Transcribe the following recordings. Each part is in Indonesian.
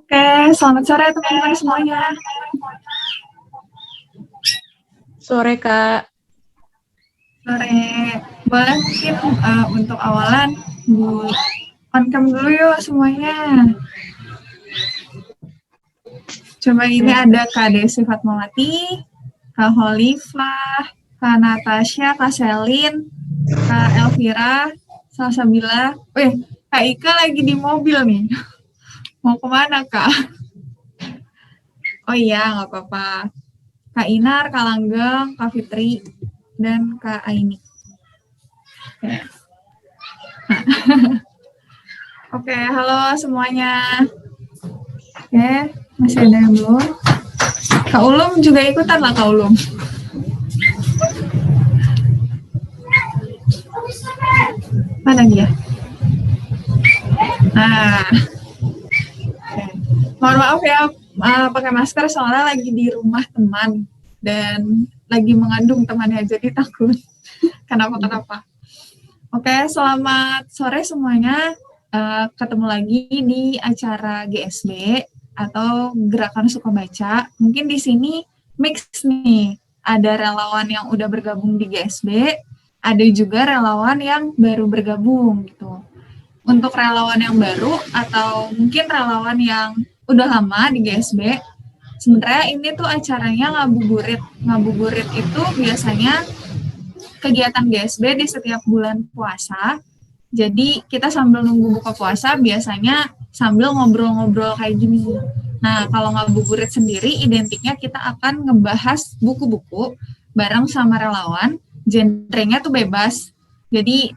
Oke, selamat sore teman-teman semuanya. Sore, Kak. Sore. Boleh mungkin untuk awalan di on cam dulu yuk semuanya. Coba ini ada Kak Desi Fatmawati, Kak Holifah, Kak Natasha, Kak Selin, Kak Elvira, Salsabila. Kak Ika lagi di mobil nih. Mau kemana, Kak? Oh iya, nggak apa-apa. Kak Inar, Kak Langgeng, Kak Fitri, dan Kak Aini. Oke. Oke, halo semuanya. Oke, masih ada yang belum? Kak Ulum juga ikutan lah, Kak Ulum. Mana dia? Nah, oke. Mohon maaf ya, pakai masker soalnya lagi di rumah teman dan lagi mengandung temannya, jadi takut kenapa-kenapa. Oke, selamat sore semuanya. Ketemu lagi di acara GSB atau Gerakan Suka Baca. Mungkin di sini mix nih. Ada relawan yang udah bergabung di GSB, ada juga relawan yang baru bergabung gitu. Untuk relawan yang baru atau mungkin relawan yang udah lama di GSB, sebenarnya ini tuh acaranya ngabuburit. Ngabuburit itu biasanya kegiatan GSB di setiap bulan puasa. Jadi kita sambil nunggu buka puasa biasanya sambil ngobrol-ngobrol kayak gini. Nah, kalau ngabuburit sendiri identiknya kita akan ngebahas buku-buku bareng sama relawan. Genrenya tuh bebas. Jadi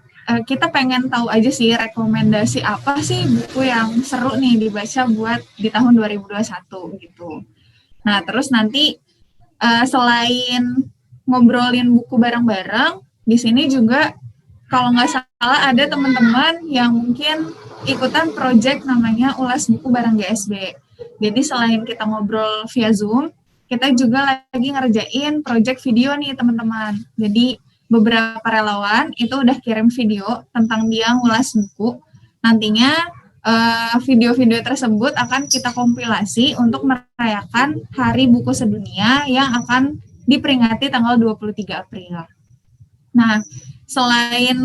kita pengen tahu aja sih rekomendasi apa sih buku yang seru nih dibaca buat di tahun 2021 gitu. Nah, terus nanti selain ngobrolin buku bareng-bareng, di sini juga kalau nggak salah ada teman-teman yang mungkin ikutan project namanya Ulas Buku Bareng GSB. Jadi selain kita ngobrol via Zoom, kita juga lagi ngerjain project video nih teman-teman. Jadi beberapa relawan itu udah kirim video tentang dia ngulas buku. Nantinya video-video tersebut akan kita kompilasi untuk merayakan Hari Buku Sedunia yang akan diperingati tanggal 23 April. Nah, selain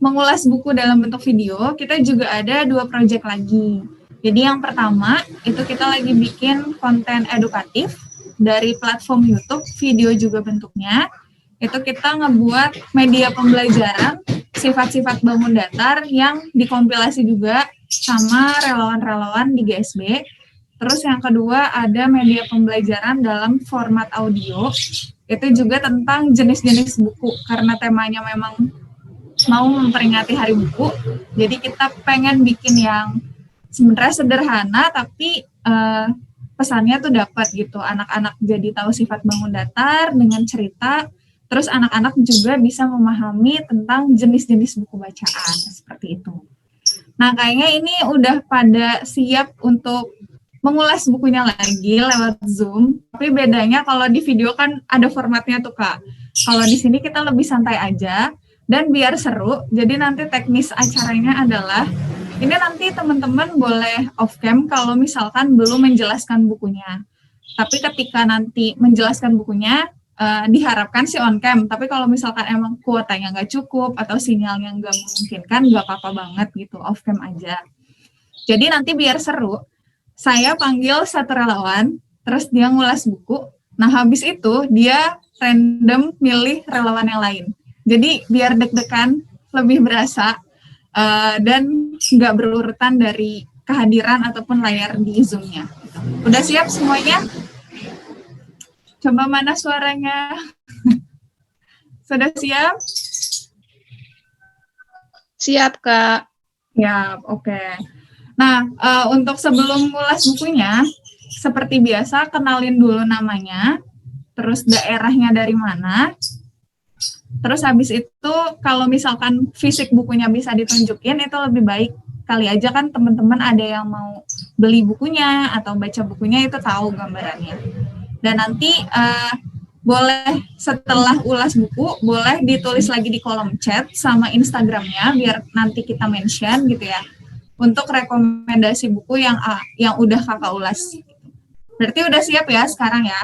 mengulas buku dalam bentuk video, kita juga ada 2 proyek lagi. Jadi yang pertama, itu kita lagi bikin konten edukatif dari platform YouTube, video juga bentuknya. Itu kita ngebuat media pembelajaran, sifat-sifat bangun datar yang dikompilasi juga sama relawan-relawan di GSB. Terus yang kedua ada media pembelajaran dalam format audio, itu juga tentang jenis-jenis buku, karena temanya memang mau memperingati Hari Buku, jadi kita pengen bikin yang sebenarnya sederhana, tapi pesannya tuh dapat gitu, anak-anak jadi tahu sifat bangun datar dengan cerita, terus anak-anak juga bisa memahami tentang jenis-jenis buku bacaan, seperti itu. Nah, kayaknya ini udah pada siap untuk mengulas bukunya lagi lewat Zoom, tapi bedanya kalau di video kan ada formatnya tuh Kak. Kalau di sini kita lebih santai aja, dan biar seru, jadi nanti teknis acaranya adalah, ini nanti teman-teman boleh off cam kalau misalkan belum menjelaskan bukunya. Tapi ketika nanti menjelaskan bukunya, diharapkan sih on cam, tapi kalau misalkan emang kuotanya nggak cukup, atau sinyalnya nggak memungkinkan, nggak apa-apa banget gitu, off cam aja. Jadi nanti biar seru, saya panggil satu relawan, terus dia ngulas buku. Nah, habis itu dia random milih relawan yang lain. Jadi biar deg-degan, lebih berasa, dan nggak berurutan dari kehadiran ataupun layar di Zoom-nya. Udah siap semuanya? Coba mana suaranya? Sudah siap? Siap, Kak. Siap, oke. Nah, untuk sebelum ngulas bukunya, seperti biasa kenalin dulu namanya, terus daerahnya dari mana, terus habis itu kalau misalkan fisik bukunya bisa ditunjukin itu lebih baik. Kali aja kan teman-teman ada yang mau beli bukunya atau baca bukunya itu tahu gambarannya. Dan nanti boleh setelah ulas buku, boleh ditulis lagi di kolom chat sama Instagramnya biar nanti kita mention gitu ya. untuk rekomendasi buku yang udah kakak ulas. Berarti udah siap ya sekarang ya?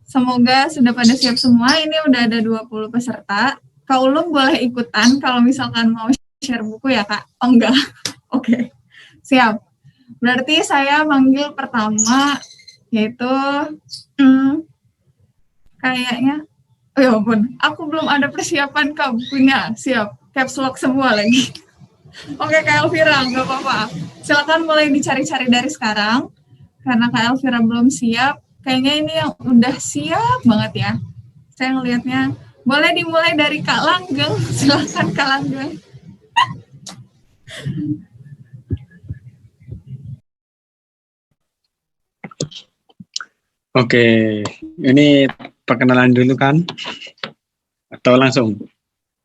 Semoga sudah pada siap semua. Ini udah ada 20 peserta. Kak Ulum boleh ikutan kalau misalkan mau share buku ya Kak? Oh enggak? Oke, siap. Berarti saya manggil pertama, yaitu kayaknya, oh ya ampun, aku belum ada persiapan Kak bukunya. Siap, caps lock semua lagi. Oke Kak Elvira, nggak apa-apa. Silakan mulai dicari-cari dari sekarang. Karena Kak Elvira belum siap, kayaknya ini yang udah siap banget ya. Saya ngelihatnya, boleh dimulai dari Kak Langgeng. Silakan Kak Langgeng. Oke, ini perkenalan dulu kan? Atau langsung?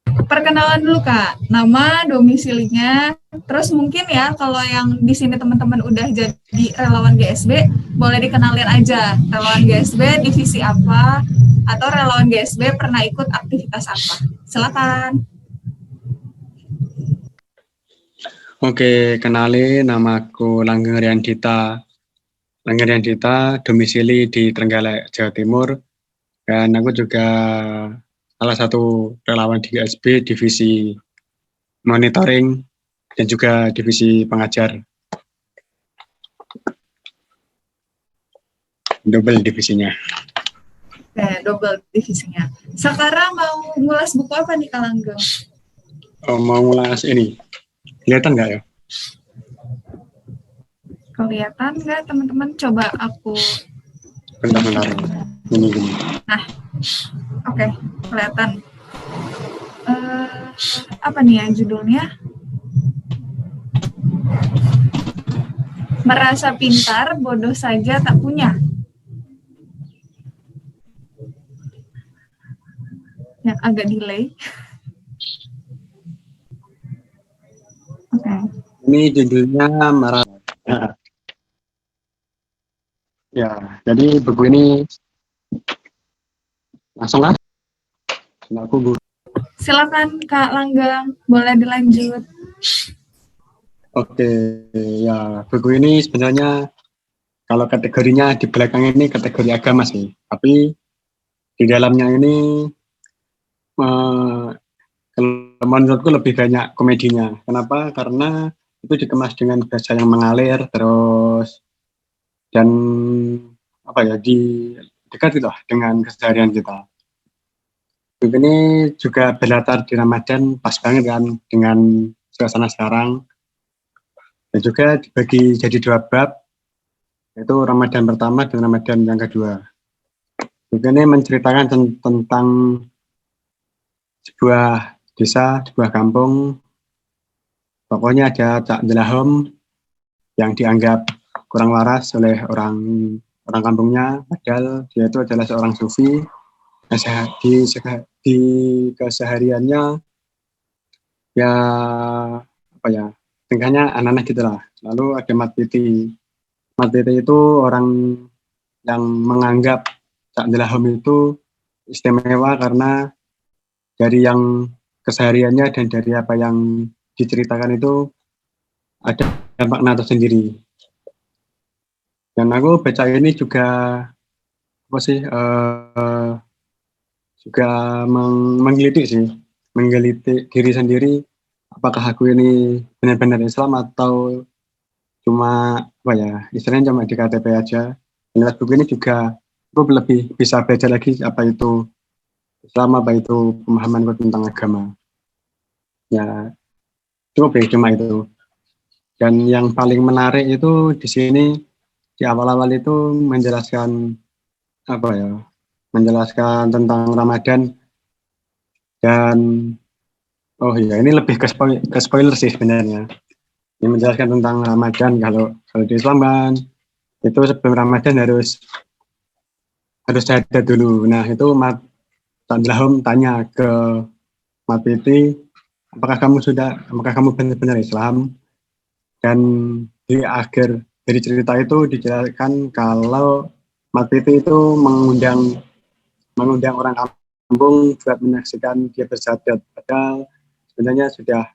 Perkenalan dulu Kak, nama, domisilinya, terus mungkin ya kalau yang di sini teman-teman udah jadi relawan GSB, boleh dikenalin aja relawan GSB divisi apa, atau relawan GSB pernah ikut aktivitas apa. Silakan. Oke, kenalin, namaku Langgeng Riandita. Langgeng Riandita, domisili di Trenggalek, Jawa Timur. Dan aku juga salah satu relawan di GSB, divisi monitoring, dan juga divisi pengajar. Double divisinya. Oke, double divisinya. Sekarang mau ngulas buku apa nih Kak Langgeng? Oh, mau ngulas ini. Kelihatan nggak ya? Kelihatan nggak teman-teman? Coba aku. Bentar-bentar. Ini. Nah, oke, kelihatan. Apa nih ya judulnya? Merasa pintar, bodoh saja tak punya. Yang agak delay. Oke. Ini judulnya Ya, jadi buku ini langsung lah. Aku guru. Silakan Kak Langgeng, boleh dilanjut. Oke, ya buku ini sebenarnya kalau kategorinya di belakang ini kategori agama sih, tapi di dalamnya ini kalau menurutku lebih banyak komedinya. Kenapa? Karena itu dikemas dengan bahasa yang mengalir, terus dan apa ya dekat gitu lah dengan keseharian kita. Buku ini juga berlatar di Ramadan, pas banget kan dengan suasana sekarang. Dan juga dibagi jadi 2 bab, yaitu Ramadan pertama dan Ramadan yang kedua. Buku ini menceritakan tentang sebuah desa, sebuah kampung. Pokoknya ada Cak Jelahom yang dianggap kurang waras oleh orang kampungnya, padahal dia itu adalah seorang sufi. Di kesehariannya ya apa ya, tingkahnya anak-anak gitulah. Lalu ada Mat Piti. Mat Piti itu orang yang menganggap Cak Jelahom itu istimewa karena dari yang kesehariannya dan dari apa yang diceritakan itu ada makna tersendiri. Dan aku baca ini juga apa sih juga menggelitik diri sendiri, apakah aku ini benar-benar Islam atau cuma apa ya, istilahnya cuma di KTP aja. Lewat buku ini juga aku lebih bisa belajar lagi apa itu Islam, apa itu pemahamanku tentang agama. Ya cuma itu. Dan yang paling menarik itu di sini di awal-awal itu menjelaskan apa ya, menjelaskan tentang Ramadan. Dan oh iya, ini lebih ke spoiler sih sebenarnya. Ini menjelaskan tentang Ramadan. Kalau di Islam kan itu sebelum Ramadan harus syahadat dulu. Nah itu Mat Jelahom tanya ke Mat Piti, apakah kamu benar-benar Islam? Dan di akhir dari cerita itu dijelaskan kalau Mat Piti itu mengundang orang kampung buat menyaksikan dia bersyahadat. Padahal sebenarnya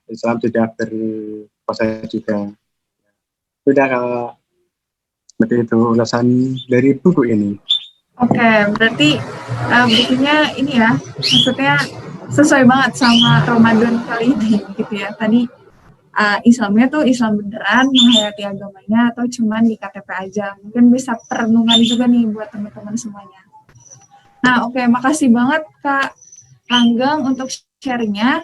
Islam sudah berproses juga. Sudah Kak, seperti itu ulasan dari buku ini. Oke, berarti bukunya ini ya, maksudnya sesuai banget sama Ramadan kali ini gitu ya. Tadi Islamnya tuh Islam beneran, menghayati agamanya, atau cuman di KTP aja. Mungkin bisa perenungan juga nih buat teman-teman semuanya. Nah, oke, makasih banget Kak Langgeng untuk sharingnya.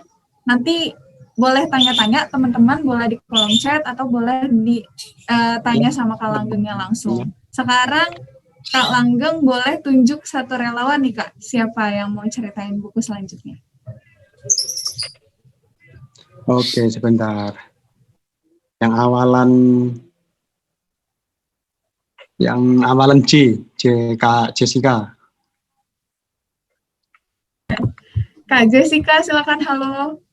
Nanti boleh tanya-tanya teman-teman, boleh di kolom chat atau boleh ditanya sama Kak Langgengnya langsung. Sekarang Kak Langgeng boleh tunjuk satu relawan nih Kak, siapa yang mau ceritain buku selanjutnya? Oke, sebentar. Yang awalan Kak Jessica. Kak Jessica, silakan. Halo.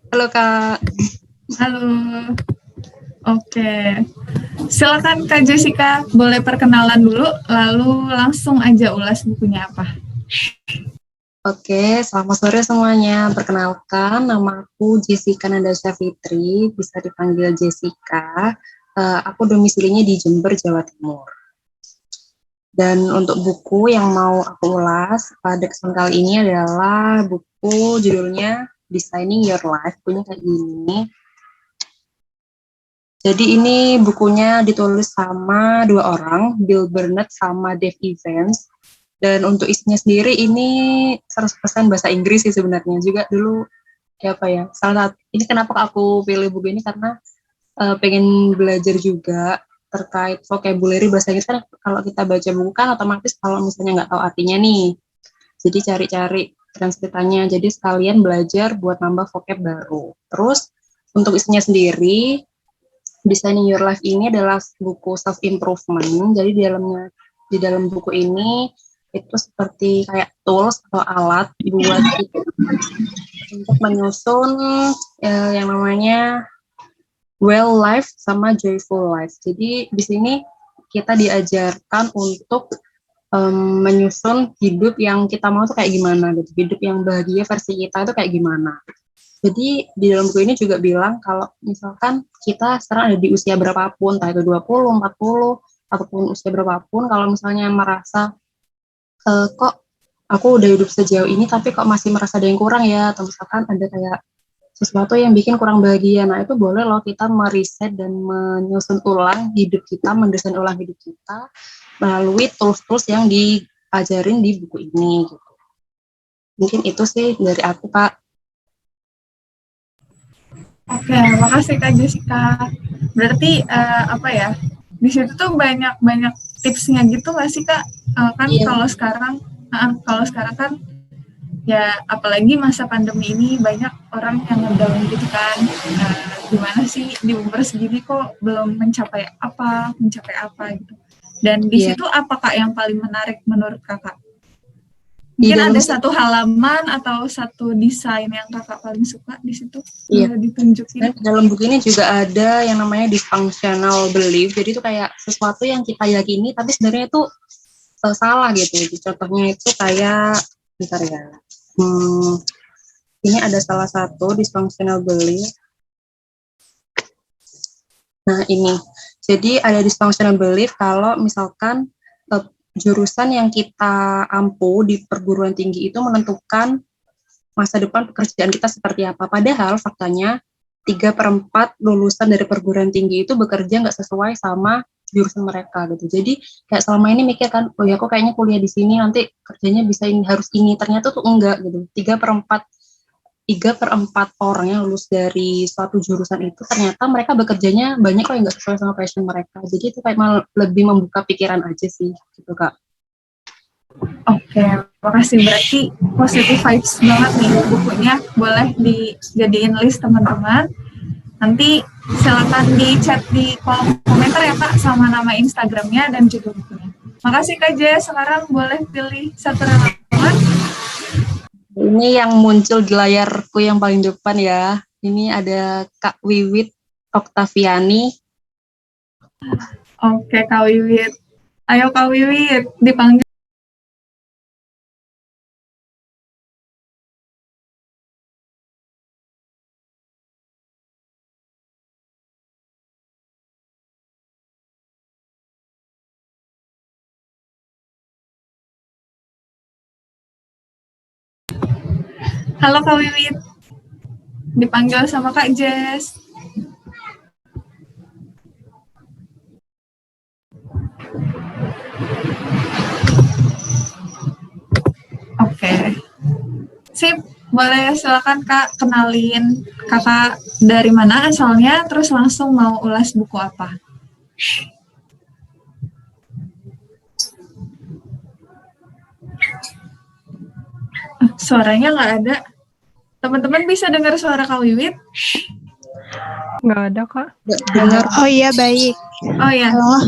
Halo Kak. Halo. Oke. Silakan Kak Jessica, boleh perkenalan dulu, lalu langsung aja ulas bukunya apa. Oke, selamat sore semuanya. Perkenalkan, nama aku Jessica Nadasha Fitri, bisa dipanggil Jessica. Aku domisilinya di Jember, Jawa Timur. Dan untuk buku yang mau aku ulas pada kesempatan kali ini adalah buku judulnya Designing Your Life, punya kayak gini. Jadi ini bukunya ditulis sama dua orang, Bill Burnett sama Dave Evans. Dan untuk isinya sendiri ini 100% bahasa Inggris sih sebenarnya. Juga dulu salah satu, ini kenapa aku pilih buku ini karena pengen belajar juga terkait vocabulary bahasa Inggris. Kan kalau kita baca buku kan otomatis kalau misalnya nggak tahu artinya nih, jadi cari-cari translitanya. Jadi sekalian belajar buat nambah vocab baru. Terus untuk isinya sendiri, Designing Your Life ini adalah buku self improvement. Jadi di dalam buku ini itu seperti kayak tools atau alat buat kita untuk menyusun yang namanya well life sama joyful life. Jadi di sini kita diajarkan untuk menyusun hidup yang kita mau tuh kayak gimana gitu. Hidup yang bahagia versi kita itu kayak gimana. Jadi di dalam buku ini juga bilang kalau misalkan kita sekarang ada di usia berapapun, entah itu 20, 40, ataupun usia berapapun, kalau misalnya merasa kok aku udah hidup sejauh ini tapi kok masih merasa ada yang kurang ya, atau misalkan ada kayak sesuatu yang bikin kurang bahagia, nah itu boleh loh kita meriset dan menyusun ulang hidup kita, mendesain ulang hidup kita melalui tools-tools yang diajarin di buku ini gitu. Mungkin itu sih dari aku, Kak. Oke, makasih Kak Jessica. Berarti di situ tuh banyak tipsnya gitu nggak sih Kak? Kan Iya. kalau sekarang kan ya apalagi masa pandemi ini banyak orang yang ngedown gitu kan. Gimana sih di umur segini kok belum mencapai apa gitu. Dan di situ apa Kak yang paling menarik menurut Kakak? Mungkin ada satu halaman atau satu desain yang Kakak paling suka di situ ditunjukin. Dan dalam buku ini juga ada yang namanya dysfunctional belief. Jadi itu kayak sesuatu yang kita yakini tapi sebenarnya itu salah gitu. Contohnya itu kayak bentar ya. Ini ada salah satu dysfunctional belief. Nah, ini. Jadi ada dysfunctional belief kalau misalkan jurusan yang kita ampu di perguruan tinggi itu menentukan masa depan pekerjaan kita seperti apa. Padahal faktanya 3/4 lulusan dari perguruan tinggi itu bekerja nggak sesuai sama jurusan mereka gitu. Jadi kayak selama ini mikir kan, oh ya aku kayaknya kuliah di sini nanti kerjanya bisa ini, harus ini. Ternyata tuh enggak gitu. 3/4 orang yang lulus dari suatu jurusan itu ternyata mereka bekerjanya banyak kok yang nggak sesuai sama passion mereka. Jadi itu kayak lebih membuka pikiran aja sih gitu Kak. Oke, makasih. Berarti positive vibes banget nih bukunya. Boleh dijadiin list teman-teman. Nanti silakan di chat di kolom komentar ya Kak, sama nama Instagramnya dan juga bukunya. Makasih Kak Jess. Sekarang boleh pilih satu relawan. Ini yang muncul di layarku yang paling depan ya. Ini ada Kak Wiwit Oktaviani. Oke Kak Wiwit. Ayo Kak Wiwit, dipanggil. Halo Kak Wiwit, dipanggil sama Kak Jess. Oke, sip. Boleh silakan Kak kenalin Kakak dari mana asalnya, terus langsung mau ulas buku apa? Suaranya nggak ada. Teman-teman bisa dengar suara Kak Wiwit? Nggak ada, Kak. Dengar. Oh iya, baik. Oh ya, Halo.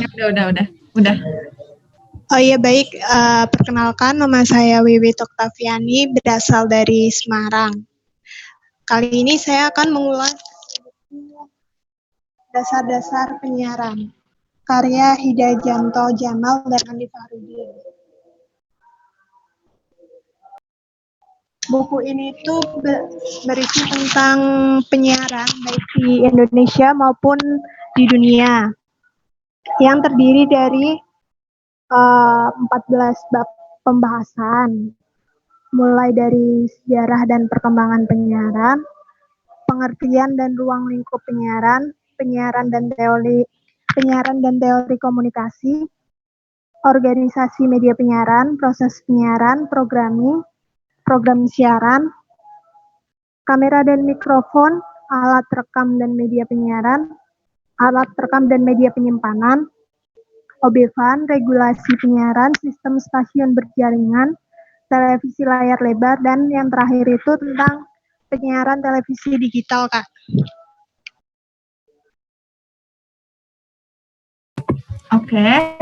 udah. Oh iya, baik. Perkenalkan, nama saya Wiwit Oktaviani, berasal dari Semarang. Kali ini saya akan mengulas dasar-dasar penyiaran, karya Hidajanto Jamal dan Andi Fahrudin. Buku ini tuh berisi tentang penyiaran, baik di Indonesia maupun di dunia, yang terdiri dari 14 bab pembahasan, mulai dari sejarah dan perkembangan penyiaran, pengertian dan ruang lingkup penyiaran, penyiaran dan teori komunikasi, organisasi media penyiaran, proses penyiaran, program siaran, kamera dan mikrofon, alat rekam dan media penyiaran, alat rekam dan media penyimpanan, OB-FAN, regulasi penyiaran, sistem stasiun berjaringan, televisi layar lebar, dan yang terakhir itu tentang penyiaran televisi digital, Kak. Oke.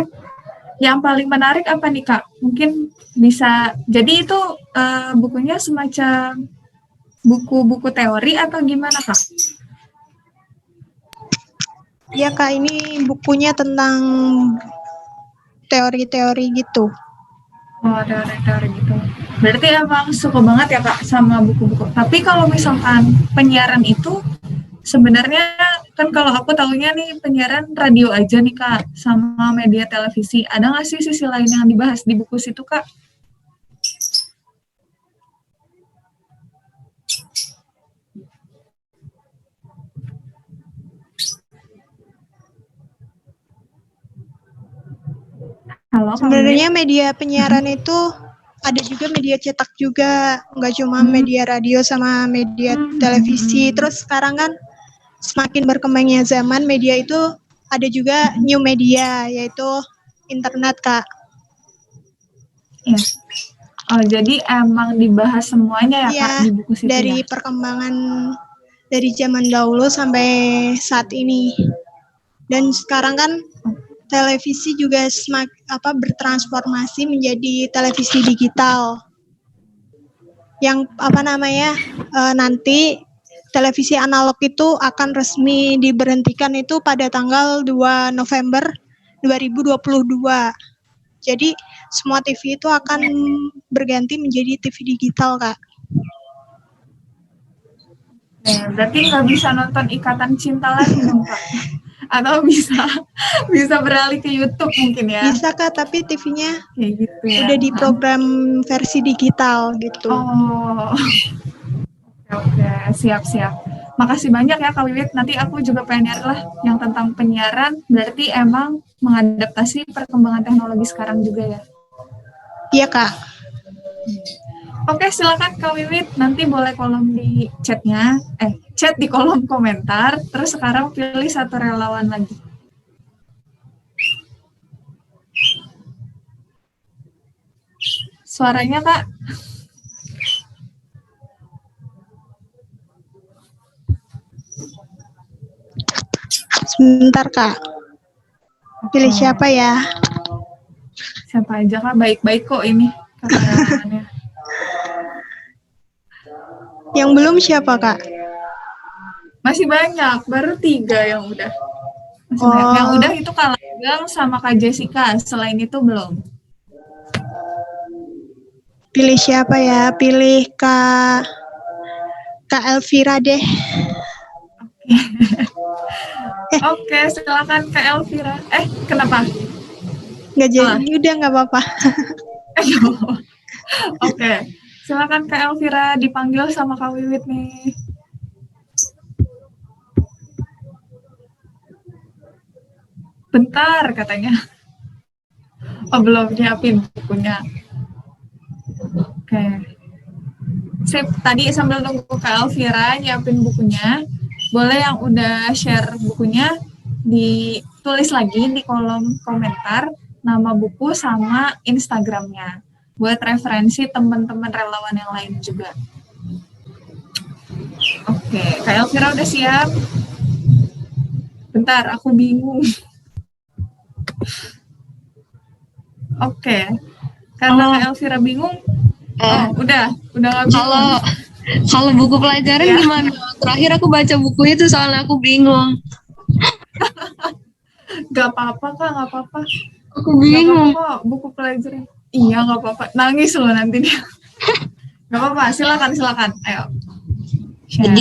Yang paling menarik apa nih Kak? Mungkin bisa, jadi itu bukunya semacam buku-buku teori atau gimana Kak? Ya Kak, ini bukunya tentang teori-teori gitu. Oh, teori-teori gitu. Berarti emang suka banget ya Kak sama buku-buku. Tapi kalau misalkan penyiaran itu sebenarnya kan kalau aku tahunya nih penyiaran radio aja nih Kak sama media televisi. Ada nggak sih sisi lain yang dibahas di buku situ Kak? Halo, sebenarnya media penyiaran itu ada juga media cetak juga, nggak cuma media radio sama media televisi. Terus sekarang kan semakin berkembangnya zaman, media itu ada juga new media, yaitu internet, Kak. Ya. Oh, jadi emang dibahas semuanya ya, ya, Kak, di buku situ dari ya? Perkembangan dari zaman dahulu sampai saat ini. Dan sekarang kan televisi juga bertransformasi menjadi televisi digital. Yang nanti televisi analog itu akan resmi diberhentikan itu pada tanggal 2 November 2022. Jadi semua TV itu akan berganti menjadi TV digital, Kak. Ya, berarti nggak bisa nonton Ikatan Cinta lagi dong, Kak? Atau bisa beralih ke YouTube mungkin ya? Bisa, Kak, tapi TV-nya gitu ya. Udah di program versi digital gitu. Oh, oke, siap. Makasih banyak ya Kak Wiwit. Nanti aku juga pengen nyari lah yang tentang penyiaran. Berarti emang mengadaptasi perkembangan teknologi sekarang juga ya? Iya, Kak. Oke, silakan Kak Wiwit. Nanti boleh kolom di chatnya, chat di kolom komentar. Terus sekarang pilih satu relawan lagi. Suaranya Kak. Sebentar, Kak. Pilih siapa ya? Siapa aja Kak, baik-baik kok ini kameramannya. Yang belum siapa, Kak? Masih banyak, baru 3 yang udah. Yang udah itu Kak Langgeng sama Kak Jessica, selain itu belum. Pilih siapa ya? Pilih Kak Elvira deh. Oke, silakan Kak Elvira. Kenapa? Nggak jadi, udah nggak apa-apa. Oke, Silakan Kak Elvira dipanggil sama Kak Wiwit nih. Bentar katanya. Oh belum nyiapin bukunya. Oke. Sip, tadi sambil nunggu Kak Elvira nyiapin bukunya, boleh yang udah share bukunya ditulis lagi di kolom komentar nama buku sama Instagramnya buat referensi teman-teman relawan yang lain juga. Oke, Kak Elvira udah siap? Bentar, aku bingung. Oke, karena Kak Elvira bingung, udah nggak bingung. Kalau buku pelajaran Ya. gimana? Terakhir aku baca buku itu soalnya aku bingung. Gak apa-apa Kak, gak apa-apa. Aku Gak bingung. apa-apa kok, buku pelajaran. Iya, gak apa-apa. Nangis loh nanti dia. Gak apa-apa, silakan. Ayo. Share.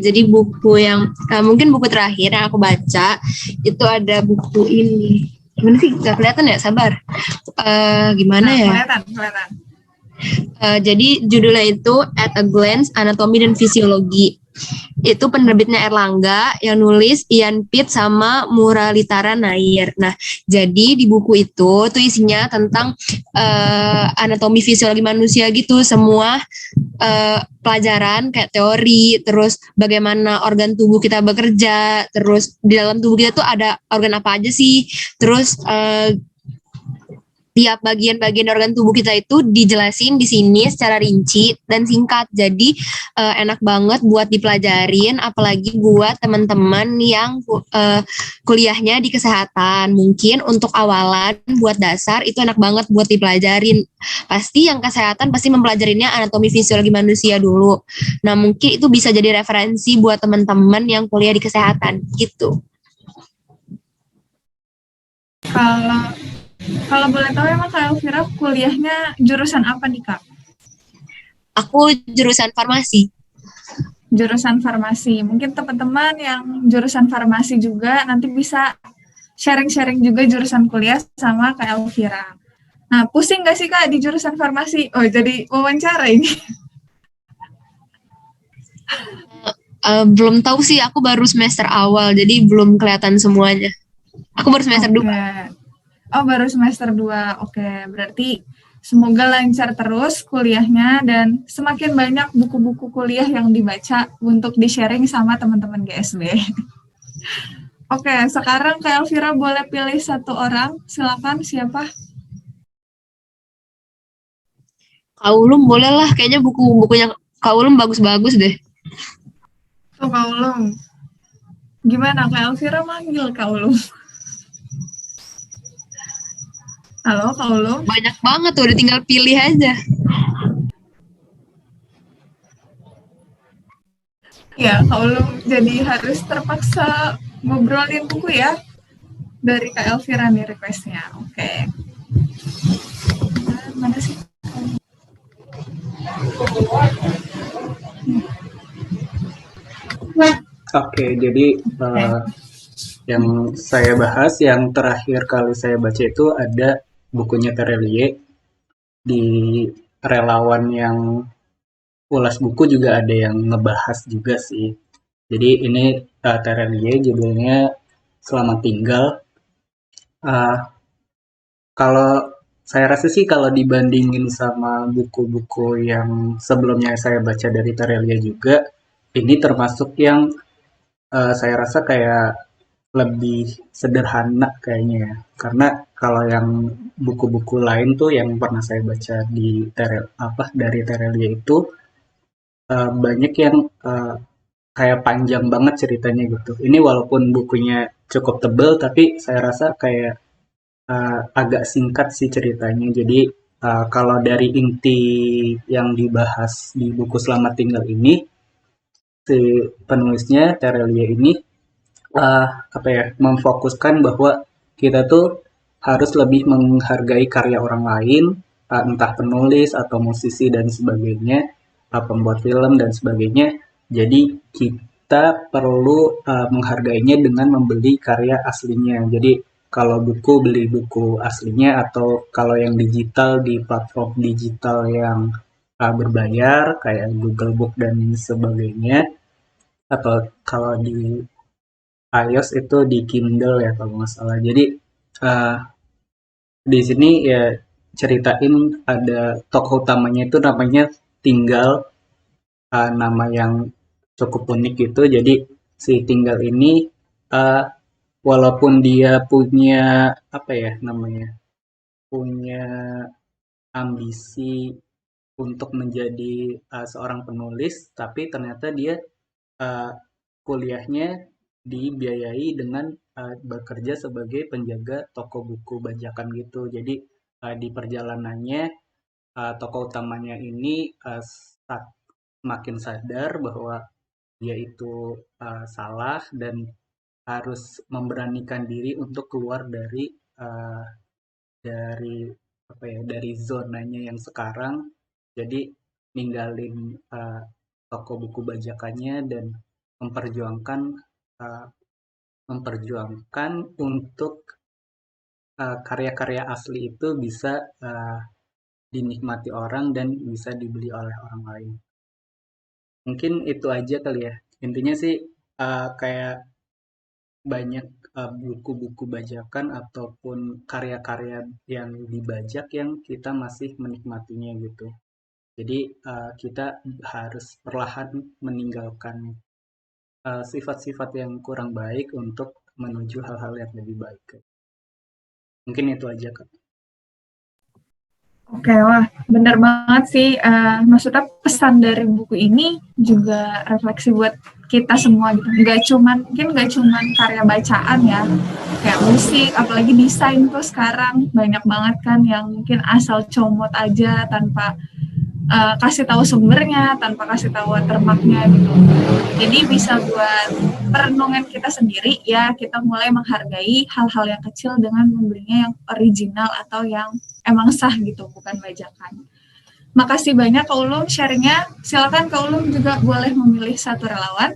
Jadi buku yang mungkin buku terakhir yang aku baca itu ada buku ini. Gimana sih? Gak kelihatan ya? Sabar. Gimana ya? Kelihatan. Jadi judulnya itu At a Glance, Anatomi dan Fisiologi. Itu penerbitnya Erlangga, yang nulis Ian Pitt sama Muralitara Nair. Nah, jadi di buku itu tuh isinya tentang anatomi fisiologi manusia gitu, semua pelajaran kayak teori, terus bagaimana organ tubuh kita bekerja, terus di dalam tubuh kita tuh ada organ apa aja sih, terus tiap bagian-bagian organ tubuh kita itu dijelasin di sini secara rinci dan singkat. Jadi enak banget buat dipelajarin, apalagi buat teman-teman yang kuliahnya di kesehatan. Mungkin untuk awalan buat dasar itu enak banget buat dipelajarin. Pasti yang kesehatan pasti mempelajarinya anatomi fisiologi manusia dulu. Nah, mungkin itu bisa jadi referensi buat teman-teman yang kuliah di kesehatan gitu. Kalau boleh tahu emang Kak Elvira kuliahnya jurusan apa nih Kak? Aku jurusan farmasi. Jurusan farmasi. Mungkin teman-teman yang jurusan farmasi juga nanti bisa sharing-sharing juga jurusan kuliah sama Kak Elvira. Nah, pusing gak sih Kak di jurusan farmasi? Oh, jadi wawancara ini. Belum tahu sih, aku baru semester awal, jadi belum kelihatan semuanya. Aku baru semester 2. Oh, baru semester 2. Oke, berarti semoga lancar terus kuliahnya dan semakin banyak buku-buku kuliah yang dibaca untuk di-sharing sama teman-teman GSB. Oke, sekarang Kak Elvira boleh pilih satu orang. Silakan, siapa? Kak Ulum boleh lah, kayaknya buku-bukunya Kak Ulum bagus-bagus deh. Tuh, Kak Ulum. Gimana Kak Elvira manggil Kak Ulum? Halo, Kak Ulum. Banyak banget tuh, udah tinggal pilih aja. Ya, Kak Ulum jadi harus terpaksa ngobrolin buku ya. Dari Kak Elvira nih request-nya. Oke. Mana sih? Oke, jadi yang saya bahas, yang terakhir kali saya baca itu ada bukunya Terelie. Di relawan yang ulas buku juga ada yang ngebahas juga sih. Jadi ini Terelie, judulnya Selamat Tinggal. Kalau saya rasa sih kalau dibandingin sama buku-buku yang sebelumnya saya baca dari Terelie juga, ini termasuk yang saya rasa kayak lebih sederhana kayaknya ya. Karena kalau yang buku-buku lain tuh yang pernah saya baca dari Terelie itu banyak yang kayak panjang banget ceritanya gitu. Ini walaupun bukunya cukup tebal, tapi saya rasa kayak agak singkat sih ceritanya. Jadi kalau dari inti yang dibahas di buku Selamat Tinggal ini, si penulisnya Terelie ini memfokuskan bahwa kita tuh harus lebih menghargai karya orang lain, entah penulis atau musisi dan sebagainya, pembuat film dan sebagainya. Jadi kita perlu menghargainya dengan membeli karya aslinya. Jadi kalau buku, beli buku aslinya, atau kalau yang digital di platform digital yang berbayar kayak Google Book dan sebagainya, atau kalau di iOS itu di Kindle ya kalau nggak salah. Jadi uh, di sini ya ceritain ada tokoh utamanya itu namanya Tinggal, nama yang cukup unik gitu. Jadi si Tinggal ini uh, walaupun dia punya apa ya namanya, punya ambisi untuk menjadi seorang penulis, tapi ternyata dia uh, kuliahnya dibiayai dengan bekerja sebagai penjaga toko buku bajakan gitu. Jadi di perjalanannya tokoh utamanya ini makin sadar bahwa dia itu salah dan harus memberanikan diri untuk keluar uh, dari apa ya, dari zonanya yang sekarang. Jadi ninggalin toko buku bajakannya dan memperjuangkan uh, memperjuangkan untuk karya-karya asli itu bisa dinikmati orang dan bisa dibeli oleh orang lain. Mungkin itu aja kali ya. Intinya sih kayak banyak buku-buku bajakan ataupun karya-karya yang dibajak yang kita masih menikmatinya gitu. Jadi kita harus perlahan meninggalkan sifat-sifat yang kurang baik untuk menuju hal-hal yang lebih baik. Mungkin itu aja Kak. Oke, wah benar banget sih. Maksudnya pesan dari buku ini juga refleksi buat kita semua gitu. Mungkin nggak cuman karya bacaan ya, kayak musik, apalagi desain tuh sekarang banyak banget kan yang mungkin asal comot aja tanpa kasih tahu sumbernya, tanpa kasih tahu watermarknya gitu. Jadi bisa buat perenungan kita sendiri ya, kita mulai menghargai hal-hal yang kecil dengan membelinya yang original atau yang emang sah gitu, bukan bajakan. Makasih banyak Kak Ulum sharingnya. Silakan Kak Ulum juga boleh memilih satu relawan.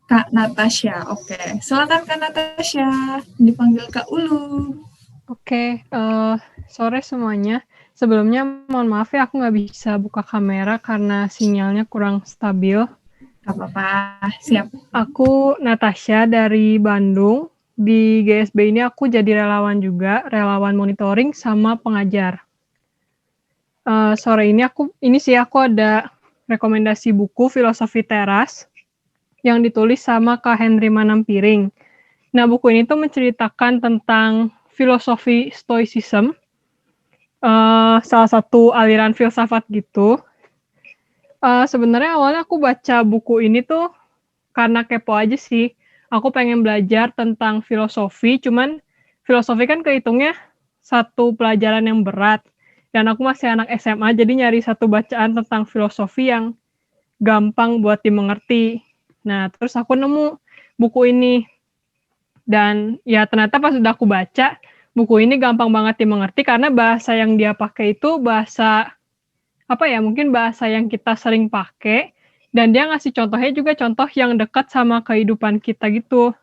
Kak Natasha, oke. Silakan Kak Natasha, dipanggil Kak Ulum. Oke, sore semuanya. Sebelumnya mohon maaf ya aku nggak bisa buka kamera karena sinyalnya kurang stabil. Gak apa-apa, siap. Aku Natasha dari Bandung. Di GSB ini aku jadi relawan juga, relawan monitoring sama pengajar. Sore ini aku ada rekomendasi buku Filosofi Teras yang ditulis sama Kak Henry Manampiring. Nah, buku ini tuh menceritakan tentang filosofi Stoicism, salah satu aliran filsafat gitu. Sebenarnya awalnya aku baca buku ini tuh karena kepo aja sih. Aku pengen belajar tentang filosofi, cuman filosofi kan kehitungnya satu pelajaran yang berat. Dan aku masih anak SMA, jadi nyari satu bacaan tentang filosofi yang gampang buat dimengerti. Nah, terus aku nemu buku ini. Dan ya ternyata pas udah aku baca, buku ini gampang banget dimengerti karena bahasa yang dia pakai itu bahasa, mungkin bahasa yang kita sering pakai, dan dia ngasih contohnya juga contoh yang dekat sama kehidupan kita gitu.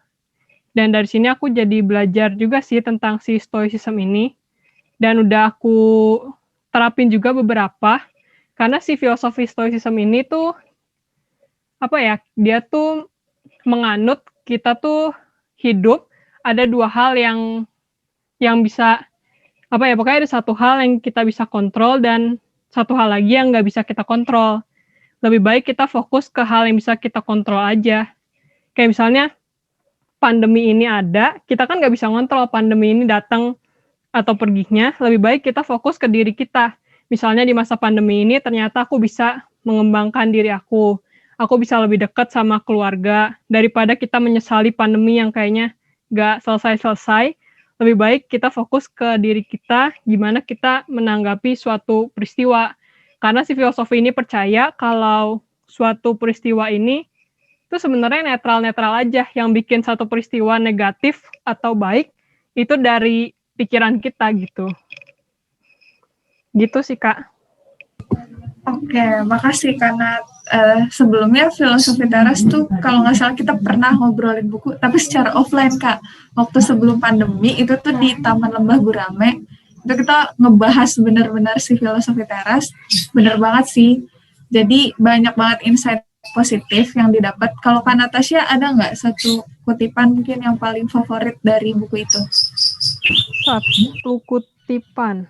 Dan dari sini aku jadi belajar juga sih tentang si Stoicism ini, dan udah aku terapin juga beberapa, karena si filosofi Stoicism ini tuh, dia tuh menganut kita tuh hidup ada dua hal yang bisa pokoknya ada satu hal yang kita bisa kontrol dan satu hal lagi yang nggak bisa kita kontrol. Lebih baik kita fokus ke hal yang bisa kita kontrol aja. Kayak misalnya pandemi ini ada, kita kan nggak bisa kontrol pandemi ini datang atau perginya. Lebih baik kita fokus ke diri kita. Misalnya di masa pandemi ini ternyata aku bisa mengembangkan diri aku bisa lebih dekat sama keluarga, daripada kita menyesali pandemi yang kayaknya nggak selesai-selesai. Lebih baik kita fokus ke diri kita, gimana kita menanggapi suatu peristiwa. Karena si filosofi ini percaya kalau suatu peristiwa ini itu sebenarnya netral-netral aja. Yang bikin satu peristiwa negatif atau baik, itu dari pikiran kita gitu. Gitu sih, Kak. Oke, makasih karena sebelumnya Filosofi Teras tuh kalau nggak salah kita pernah ngobrolin buku, tapi secara offline Kak. Waktu sebelum pandemi itu tuh di Taman Lembah Gurame. Itu kita ngebahas benar-benar si filosofi teras, benar banget sih. Jadi banyak banget insight positif yang didapat. Kalau Kak Natasha ada nggak satu kutipan mungkin yang paling favorit dari buku itu? Satu kutipan.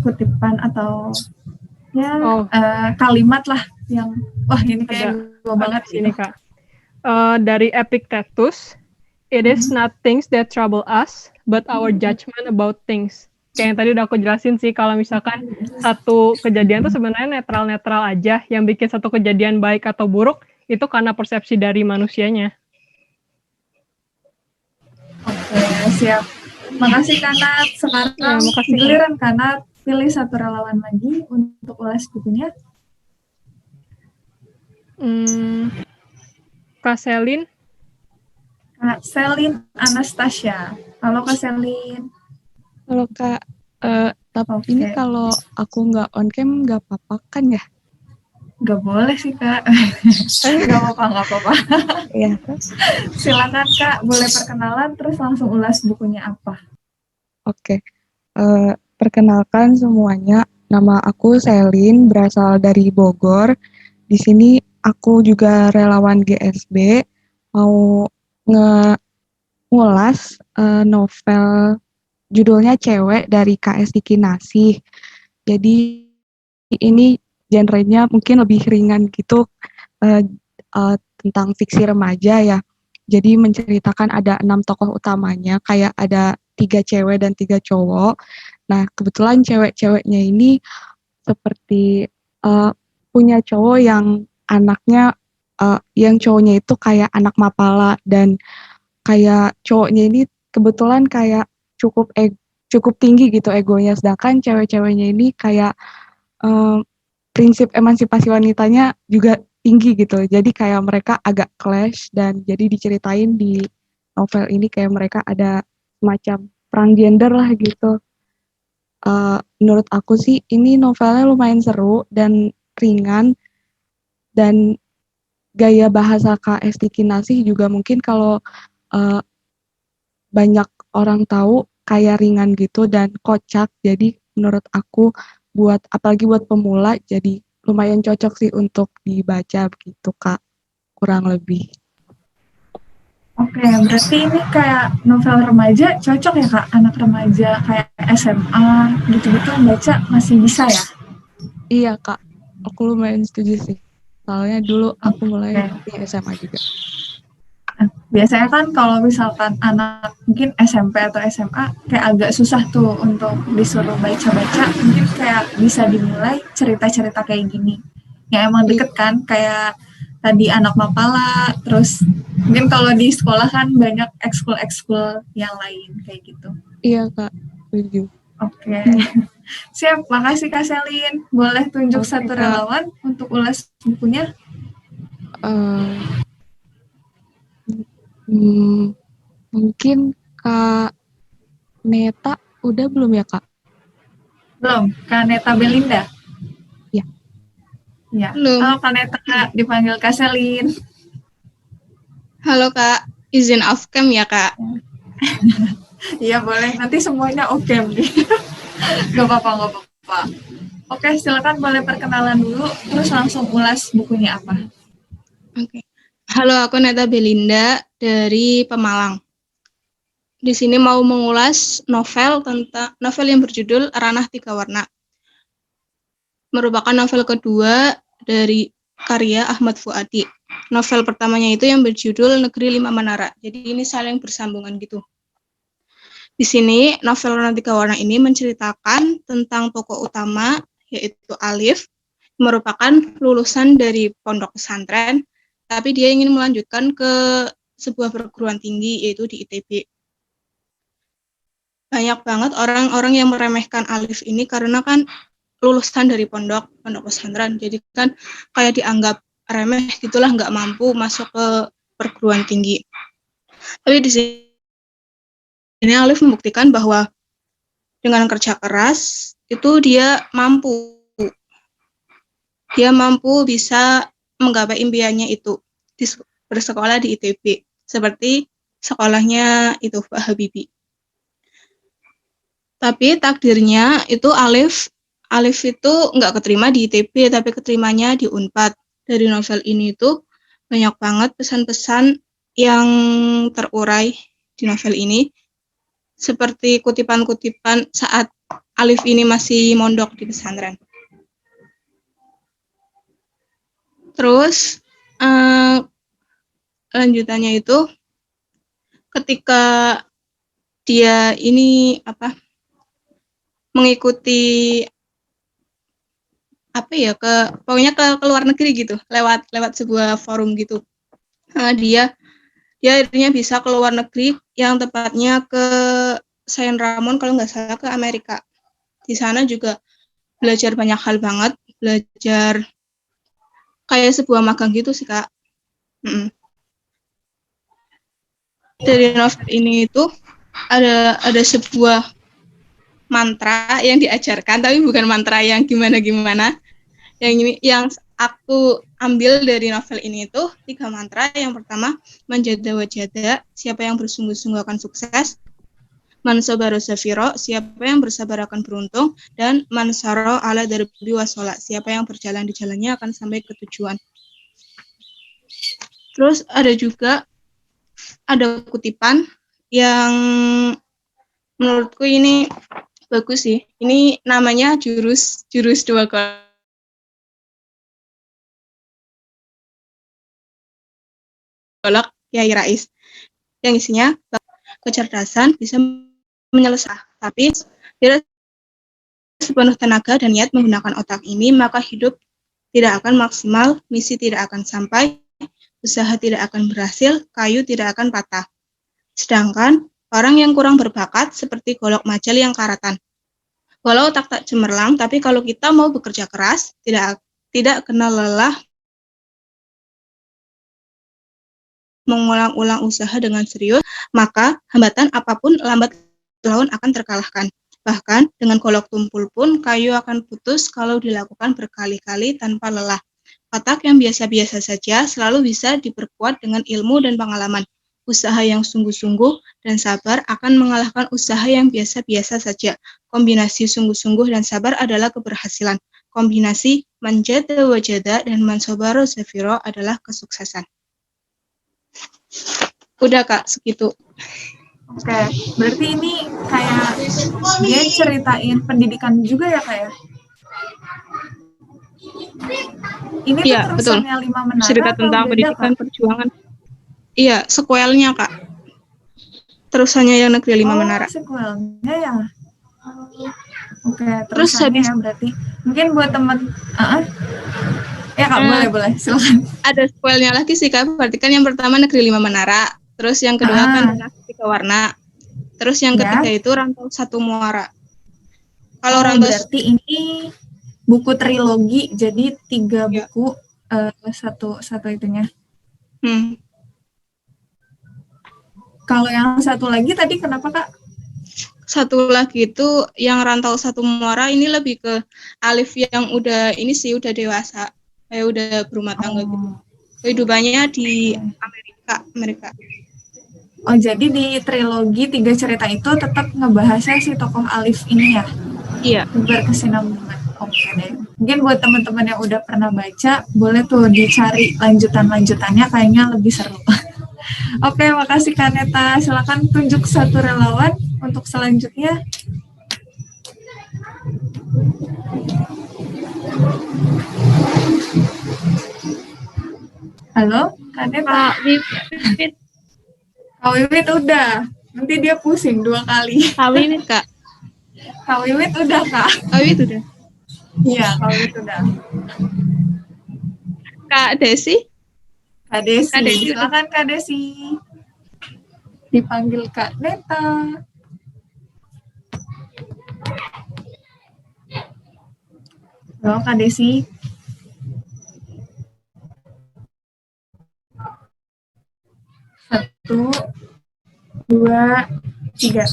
Kutipan atau ya Oh. Kalimat lah yang wah ini kayak gue banget ini Kak. Dari Epictetus, it is not things that trouble us, but our judgment about things. Kayak yang tadi udah aku jelasin sih, kalau misalkan satu kejadian tuh sebenarnya netral-netral aja, yang bikin satu kejadian baik atau buruk, itu karena persepsi dari manusianya. Oke, siap. Makasih Kanat. Sekarang giliran Kanat, pilih satu relawan lagi untuk ulas bukunya. Kak Selin. Kak Selin Anastasia. Halo Kak Selin. Halo Kak, tapi ini kalau aku nggak on cam nggak apa-apa kan ya? Nggak boleh sih Kak. Nggak apa-apa. Iya. Silakan Kak, boleh perkenalan terus langsung ulas bukunya apa? Oke. Perkenalkan semuanya, nama aku Selin, berasal dari Bogor. Di sini aku juga relawan GSB, mau ngulas novel judulnya Cewek dari KS Diki Nasih. Jadi ini genrenya mungkin lebih ringan gitu, tentang fiksi remaja ya. Jadi menceritakan ada 6 tokoh utamanya, kayak ada 3 cewek dan 3 cowok. Nah, kebetulan cewek-ceweknya ini seperti punya cowok yang anaknya, yang cowoknya itu kayak anak mapala, dan kayak cowoknya ini kebetulan kayak cukup tinggi gitu egonya, sedangkan cewek-ceweknya ini kayak prinsip emansipasi wanitanya juga tinggi gitu. Jadi kayak mereka agak clash, dan jadi diceritain di novel ini kayak mereka ada semacam perang gender lah gitu. Menurut aku sih ini novelnya lumayan seru dan ringan, dan gaya bahasa KS Diki Nasih juga mungkin kalau banyak orang tahu kayak ringan gitu dan kocak. Jadi menurut aku apalagi buat pemula, jadi lumayan cocok sih untuk dibaca begitu Kak, kurang lebih. Oke, berarti ini kayak novel remaja cocok ya Kak, anak remaja kayak SMA gitu-gitu baca masih bisa ya? Iya Kak, aku lumayan setuju sih. Soalnya dulu aku mulai di SMA juga. Biasanya kan kalau misalkan anak mungkin SMP atau SMA kayak agak susah tuh untuk disuruh baca-baca, mungkin kayak bisa dimulai cerita-cerita kayak gini. Ya emang deket kan, kayak tadi anak mapala, terus mungkin kalau di sekolah kan banyak ekskul-ekskul yang lain kayak gitu. Iya Kak, setuju. Oke. Siap, makasih Kak Selin. Boleh tunjuk satu relawan untuk ulas bukunya? Mungkin Kak Neta udah belum ya Kak? Belum, Kak Neta Belinda. Ya. Ya. Belum. Halo Kak Neta, dipanggil Kak Selin. Halo Kak, izin off cam ya Kak? Iya boleh, nanti semuanya oke nih. Gak apa-apa. Oke, silakan boleh perkenalan dulu, terus langsung ulas bukunya apa. Oke. Halo, aku Neta Belinda dari Pemalang. Di sini mau mengulas novel yang berjudul Ranah Tiga Warna. Merupakan novel kedua dari karya Ahmad Fuadi. Novel pertamanya itu yang berjudul Negeri Lima Menara. Jadi ini saling bersambungan gitu. Di sini novel Ranah Tiga Warna ini menceritakan tentang tokoh utama yaitu Alif, merupakan lulusan dari pondok pesantren, tapi dia ingin melanjutkan ke sebuah perguruan tinggi yaitu di ITB. Banyak banget orang-orang yang meremehkan Alif ini karena kan lulusan dari pondok pesantren, jadi kan kayak dianggap remeh gitulah, nggak mampu masuk ke perguruan tinggi. Tapi di sini Alif membuktikan bahwa dengan kerja keras itu dia mampu bisa menggapai impiannya itu bersekolah di ITB seperti sekolahnya itu Pak Habibie. Tapi takdirnya itu Alif itu nggak keterima di ITB, tapi keterimanya di Unpad. Dari novel ini itu banyak banget pesan-pesan yang terurai di novel ini, seperti kutipan-kutipan saat Alif ini masih mondok di pesantren. Terus lanjutannya itu ketika dia ini mengikuti pokoknya ke luar negeri gitu, lewat sebuah forum gitu. Dia akhirnya bisa ke luar negeri, yang tepatnya ke Saint Ramon kalau nggak salah, ke Amerika. Di sana juga belajar banyak hal banget, belajar kayak sebuah magang gitu sih, Kak. Dari novel ini itu ada sebuah mantra yang diajarkan, tapi bukan mantra yang gimana-gimana. Yang ini yang aku ambil dari novel ini itu 3 mantra. Yang pertama, manjada wajada, siapa yang bersungguh-sungguh akan sukses. Mansabaro safiro, siapa yang bersabar akan beruntung. Dan mansaro ala darbi wasola, siapa yang berjalan di jalannya akan sampai ke tujuan. Terus ada kutipan yang menurutku ini bagus sih. Ini namanya jurus 2 golok Kiai Rais, yang isinya kecerdasan bisa menyelesaikan, tapi bila sepenuh tenaga dan niat menggunakan otak ini, maka hidup tidak akan maksimal, misi tidak akan sampai, usaha tidak akan berhasil, kayu tidak akan patah. Sedangkan orang yang kurang berbakat seperti golok majel yang karatan. Walau otak tak cemerlang, tapi kalau kita mau bekerja keras, tidak kenal lelah, mengulang-ulang usaha dengan serius, maka hambatan apapun lambat laun akan terkalahkan. Bahkan dengan golok tumpul pun kayu akan putus kalau dilakukan berkali-kali tanpa lelah. Otak yang biasa-biasa saja selalu bisa diperkuat dengan ilmu dan pengalaman. Usaha yang sungguh-sungguh dan sabar akan mengalahkan usaha yang biasa-biasa saja. Kombinasi sungguh-sungguh dan sabar adalah keberhasilan. Kombinasi manjada wajada dan mansobaro zafiro adalah kesuksesan. Udah, Kak, segitu. Oke, berarti ini kayak dia ceritain pendidikan juga ya, Kak ya? Ini Iya, tuh betul. terusannya 5 Menara Cerita atau tentang beda, pendidikan Kak? perjuangan. Iya, sequelnya, Kak. Terusannya yang Negeri 5 Menara. Sequelnya ya? Oke, Terus terusannya habis ya berarti. Mungkin buat teman... Ya, Kak, boleh, silakan. ada sequelnya lagi sih, Kak. Berarti kan yang pertama Negeri 5 Menara. Terus yang kedua kan Ranah 3 Warna. Terus yang ketiga itu Rantau 1 Muara. Kalau Rantau berarti ini buku trilogi, jadi 3 buku, satu itunya. Kalau yang satu lagi tadi kenapa, Kak? Satu lagi itu yang Rantau 1 Muara ini lebih ke Alif yang udah dewasa, kayak udah berumah tangga gitu. Kehidupannya di Amerika. Oh, jadi di trilogi 3 cerita itu tetap ngebahasnya si tokoh Alif ini ya? Iya. Berkesinambungan. Oke deh. Mungkin buat teman-teman yang udah pernah baca, boleh tuh dicari lanjutannya kayaknya lebih seru. Oke, makasih Kak Neta. Silakan tunjuk 1 relawan untuk selanjutnya. Halo, Kak Neta. Kak Wiwit udah. Nanti dia pusing 2 kali. Kak Wiwit, Kak. Kak Wiwit udah, Kak. Kak Wiwit udah. Iya, Kak Wiwit udah. Kak Desi? Kak Desi. Silakan Kak Desi. Dipanggil Kak Neta. Halo, Kak Desi. Satu, 2, 3.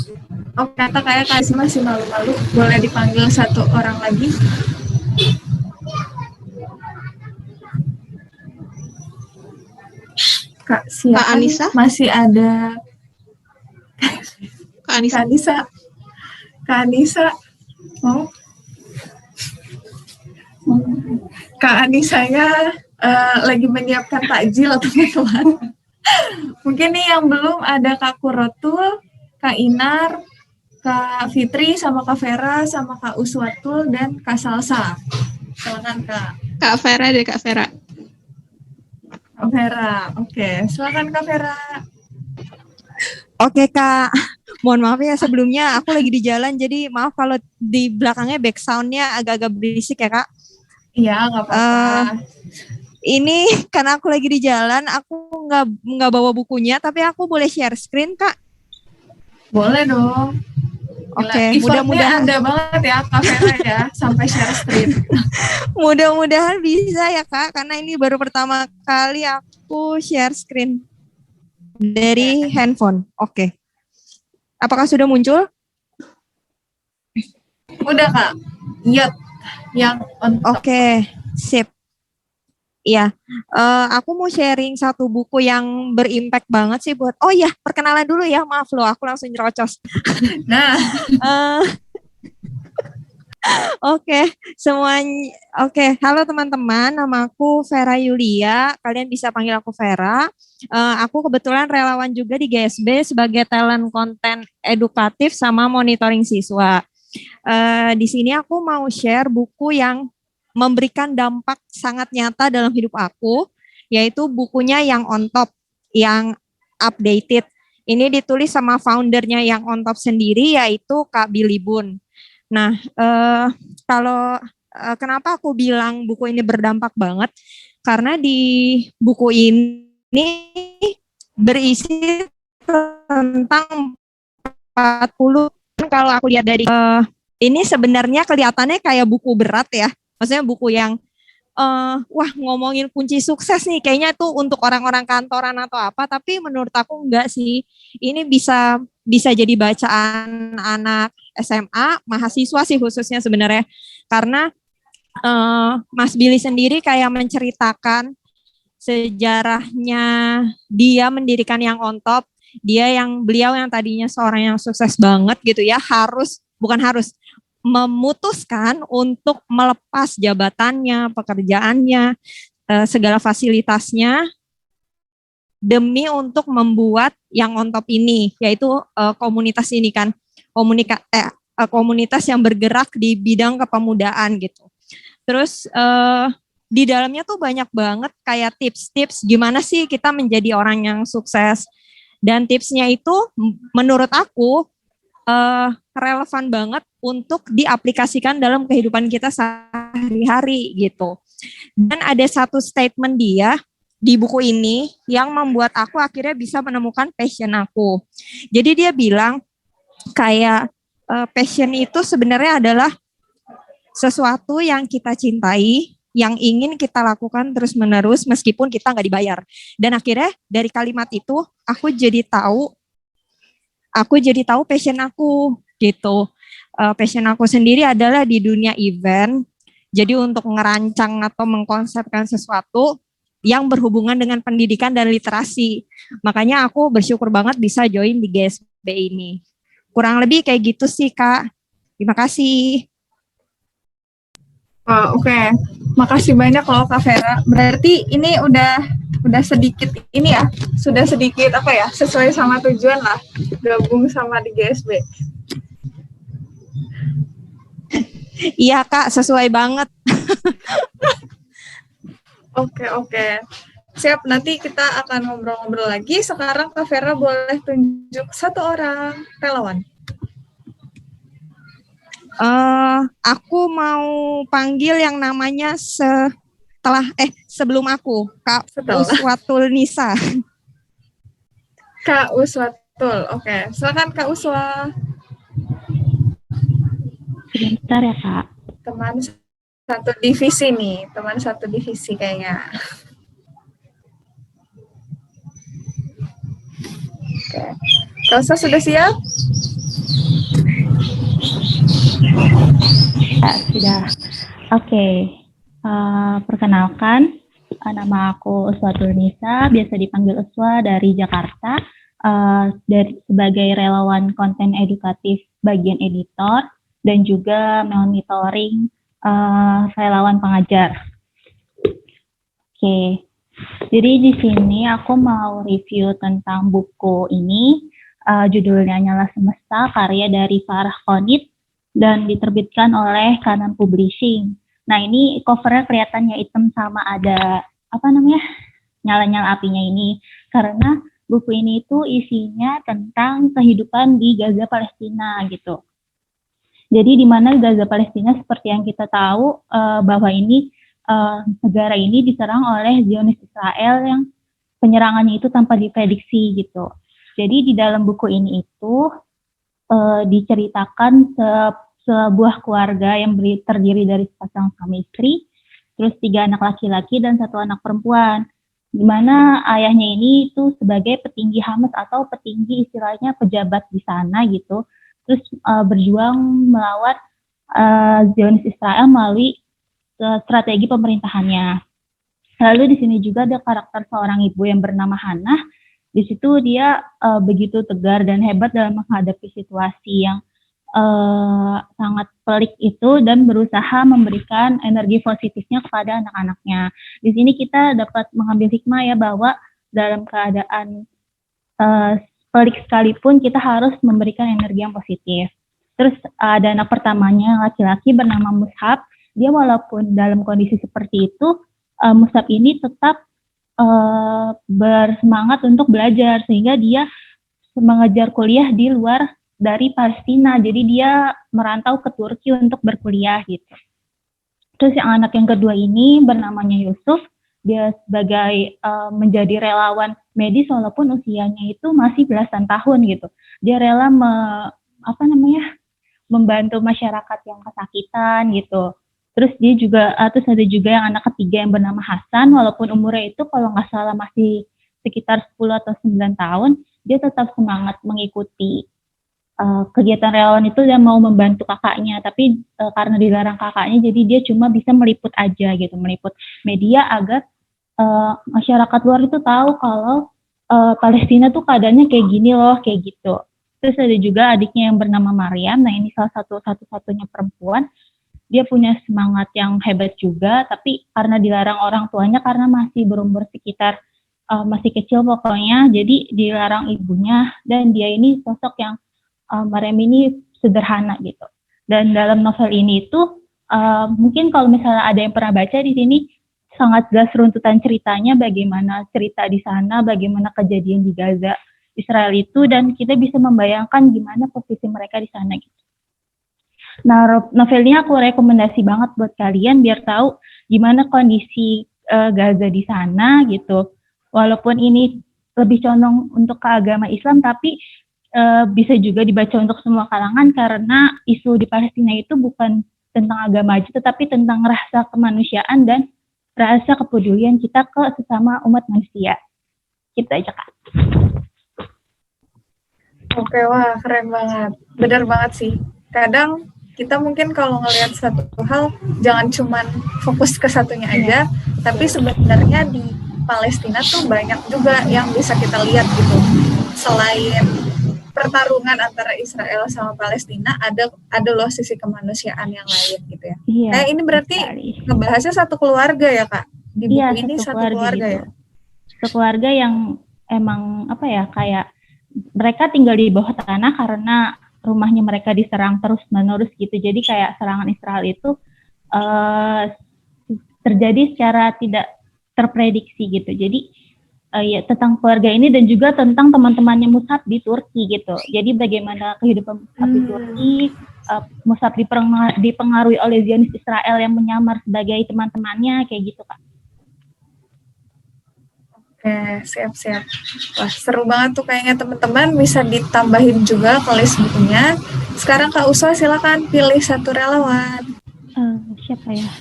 Oh, ternyata kayak Kak Desi masih malu-malu. Boleh dipanggil 1 orang lagi. Kak siapa? Kak Anissa? Masih ada. Kak Anissa. Kak Anissa mau? Kak Anissanya lagi menyiapkan takjil teman-teman. Mungkin nih yang belum ada Kak Kurotul, Kak Inar, Kak Fitri, sama Kak Vera, sama Kak Uswatul, dan Kak Salsa. Silakan Kak. Kak Vera deh, Kak Vera. Kak Vera, oke. Silakan Kak Vera. Oke Kak, mohon maaf ya sebelumnya aku lagi di jalan, jadi maaf kalau di belakangnya back sound-nya agak-agak berisik ya Kak. Iya, nggak apa-apa. Ini karena aku lagi di jalan, aku nggak bawa bukunya, tapi aku boleh share screen Kak. Boleh dong. Oke, mudah-mudahan ada banget ya Kak Vera ya, sampai share screen. mudah-mudahan bisa ya Kak, karena ini baru pertama kali aku share screen dari handphone. Oke. Apakah sudah muncul? Udah Kak. Yep. Yang on top. Oke, sip. Iya, aku mau sharing satu buku yang berimpact banget sih buat. Oh ya, perkenalan dulu ya, maaf loh, aku langsung nyerocos. Nah, Oke, semuanya. Oke, halo teman-teman, nama aku Vera Yulia. Kalian bisa panggil aku Vera. Aku kebetulan relawan juga di GSB sebagai talent konten edukatif sama monitoring siswa. Di sini aku mau share buku yang memberikan dampak sangat nyata dalam hidup aku, yaitu bukunya Yang On Top, yang updated. Ini ditulis sama foundernya Yang On Top sendiri, yaitu Kak Billy Boon. Nah, kenapa aku bilang buku ini berdampak banget? Karena di buku ini berisi tentang 40. Kalau aku lihat dari ini sebenarnya kelihatannya kayak buku berat ya. Maksudnya buku yang wah ngomongin kunci sukses nih, kayaknya tuh untuk orang-orang kantoran atau apa, tapi menurut aku enggak sih. Ini bisa jadi bacaan anak SMA, mahasiswa sih khususnya sebenarnya. Karena Mas Billy sendiri kayak menceritakan sejarahnya dia mendirikan Yang On Top. Beliau yang tadinya seorang yang sukses banget gitu ya, memutuskan untuk melepas jabatannya, pekerjaannya, segala fasilitasnya demi untuk membuat Yang On Top ini, yaitu komunitas ini kan, komunitas yang bergerak di bidang kepemudaan gitu. Terus di dalamnya tuh banyak banget kayak tips-tips gimana sih kita menjadi orang yang sukses, dan tipsnya itu menurut aku relevan banget untuk diaplikasikan dalam kehidupan kita sehari-hari gitu. Dan ada satu statement dia di buku ini yang membuat aku akhirnya bisa menemukan passion aku. Jadi dia bilang kayak passion itu sebenarnya adalah sesuatu yang kita cintai, yang ingin kita lakukan terus-menerus meskipun kita nggak dibayar. Dan akhirnya dari kalimat itu aku jadi tahu passion aku gitu. Passion aku sendiri adalah di dunia event. Jadi untuk ngerancang atau mengkonsepkan sesuatu yang berhubungan dengan pendidikan dan literasi. Makanya aku bersyukur banget bisa join di GSB ini. Kurang lebih kayak gitu sih Kak. Terima kasih. Oke. Makasih banyak loh Kak Vera. Berarti ini udah sedikit ini ya, sudah sedikit apa ya, sesuai sama tujuan lah gabung sama di GSB. Iya Kak, sesuai banget. Oke. Siap, nanti kita akan ngobrol-ngobrol lagi. Sekarang Kak Vera boleh tunjuk satu orang relawan. Aku mau panggil yang namanya sebelum aku, Kak Uswatul Nisa. Kak Uswatul, oke. Silakan Kak Uswa. Sebentar ya Kak. Teman satu divisi nih, teman satu divisi kayaknya. Oke. Kak Uswa sudah siap? Sudah. Oke. Perkenalkan, nama aku Uswatul Nisa, biasa dipanggil Uswa, dari Jakarta, sebagai relawan konten edukatif bagian editor dan juga monitoring relawan pengajar. Oke, jadi di sini aku mau review tentang buku ini. Judulnya Nyala Semesta, karya dari Farah Konit dan diterbitkan oleh Kanan Publishing. Nah, ini covernya kelihatannya hitam sama ada nyala-nyala apinya ini, karena buku ini itu isinya tentang kehidupan di Gaza Palestina gitu. Jadi di mana Gaza Palestina seperti yang kita tahu bahwa ini negara ini diserang oleh Zionis Israel yang penyerangannya itu tanpa diprediksi gitu. Jadi di dalam buku ini itu diceritakan sebuah keluarga yang terdiri dari sepasang suami istri, terus 3 anak laki-laki dan 1 anak perempuan, di mana ayahnya ini itu sebagai petinggi Hamas atau petinggi istilahnya pejabat di sana gitu, terus berjuang melawan Zionis Israel melalui strategi pemerintahannya. Lalu di sini juga ada karakter seorang ibu yang bernama Hannah. Di situ dia begitu tegar dan hebat dalam menghadapi situasi yang sangat pelik itu dan berusaha memberikan energi positifnya kepada anak-anaknya. Di sini kita dapat mengambil hikmah ya bahwa dalam keadaan pelik sekalipun kita harus memberikan energi yang positif. Terus ada anak pertamanya laki-laki bernama Mus'ab. Dia walaupun dalam kondisi seperti itu, Mus'ab ini tetap bersemangat untuk belajar sehingga dia mengejar kuliah di luar dari Palestina. Jadi dia merantau ke Turki untuk berkuliah gitu. Terus yang anak yang kedua ini bernamanya Yusuf. Dia sebagai menjadi relawan medis walaupun usianya itu masih belasan tahun gitu. Dia rela membantu masyarakat yang kesakitan gitu. Terus dia juga, terus ada juga yang anak ketiga yang bernama Hasan, walaupun umurnya itu kalau nggak salah masih sekitar 10 atau 9 tahun, dia tetap semangat mengikuti kegiatan relawan itu dan mau membantu kakaknya, tapi karena dilarang kakaknya, jadi dia cuma bisa meliput aja gitu, meliput media agar masyarakat luar itu tahu kalau Palestina tuh keadaannya kayak gini loh, kayak gitu. Terus ada juga adiknya yang bernama Maryam, nah ini salah satu-satunya perempuan. Dia punya semangat yang hebat juga, tapi karena dilarang orang tuanya karena masih berumur sekitar masih kecil pokoknya, jadi dilarang ibunya dan dia ini sosok yang Maryam ini sederhana gitu. Dan dalam novel ini itu mungkin kalau misalnya ada yang pernah baca di sini sangat jelas runtutan ceritanya bagaimana cerita di sana, bagaimana kejadian di Gaza Israel itu dan kita bisa membayangkan gimana posisi mereka di sana gitu. Nah, novelnya aku rekomendasi banget buat kalian biar tahu gimana kondisi Gaza di sana gitu. Walaupun ini lebih condong untuk ke agama Islam, tapi bisa juga dibaca untuk semua kalangan karena isu di Palestina itu bukan tentang agama aja, tetapi tentang rasa kemanusiaan dan rasa kepedulian kita ke sesama umat manusia. Gitu aja, Kak. Oke, wah keren banget. Benar banget sih. Kadang kita mungkin kalau ngelihat satu hal jangan cuman fokus ke satunya aja, tapi sebenarnya di Palestina tuh banyak juga yang bisa kita lihat gitu. Selain pertarungan antara Israel sama Palestina, ada loh sisi kemanusiaan yang lain gitu ya. Iya, Nah ini berarti ngebahasnya satu keluarga ya Kak? Di buku ini satu keluarga gitu. Ya? Satu keluarga yang emang kayak mereka tinggal di bawah tanah karena rumahnya mereka diserang terus-menerus gitu. Jadi kayak serangan Israel itu terjadi secara tidak terprediksi gitu. Jadi ya tentang keluarga ini dan juga tentang teman-temannya Mus'ab di Turki gitu. Jadi bagaimana kehidupan Mus'ab di Turki, Mus'ab dipengaruhi oleh Zionis Israel yang menyamar sebagai teman-temannya kayak gitu, Kak. Oke, siap-siap. Wah, seru banget tuh kayaknya teman-teman, bisa ditambahin juga ke list bukunya. Sekarang Kak Uswa silakan pilih satu relawan. Siapa ya?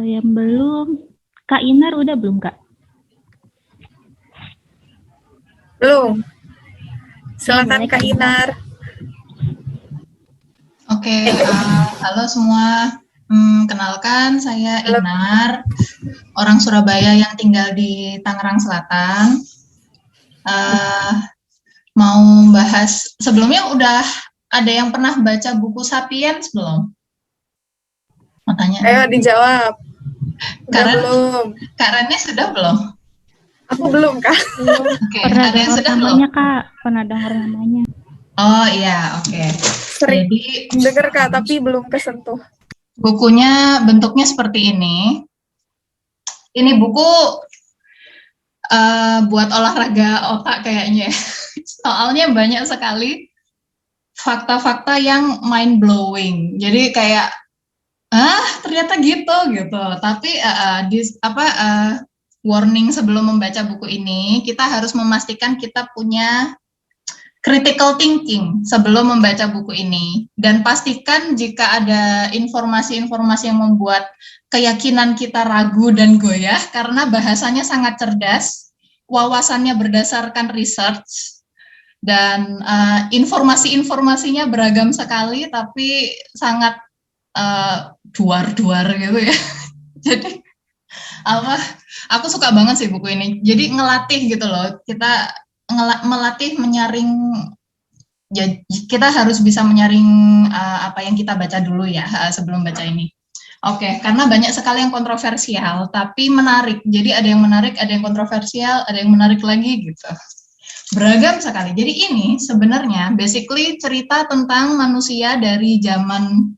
Yang belum. Kak Inar udah belum, Kak? Belum. Silakan Kak Inar. Oke, halo semua. Kenalkan, saya Inar, orang Surabaya yang tinggal di Tangerang Selatan. mau bahas, sebelumnya udah ada yang pernah baca buku Sapiens belum? Makanya. Ayo dijawab. Kak Rene sudah belum? Aku belum, Kak. Oke, Pernah ada yang dengar sudah namanya, belum? Kak. Pernah dengar namanya. Oh iya, oke. Sering Jadi dengar, Kak, tapi belum kesentuh. bukunya bentuknya seperti ini. Ini buku buat olahraga otak kayaknya. Soalnya banyak sekali fakta-fakta yang mind blowing. Jadi kayak ternyata gitu. Tapi warning sebelum membaca buku ini, kita harus memastikan kita punya critical thinking sebelum membaca buku ini, dan pastikan jika ada informasi-informasi yang membuat keyakinan kita ragu dan goyah, karena bahasanya sangat cerdas, wawasannya berdasarkan research, dan informasi-informasinya beragam sekali, tapi sangat duar-duar gitu ya. Jadi aku suka banget sih buku ini. Jadi ngelatih gitu loh, kita melatih menyaring. Ya, kita harus bisa menyaring apa yang kita baca dulu ya sebelum baca ini. Oke, karena banyak sekali yang kontroversial, tapi menarik. Jadi ada yang menarik, ada yang kontroversial, ada yang menarik lagi gitu. Beragam sekali. Jadi ini sebenarnya basically cerita tentang manusia dari zaman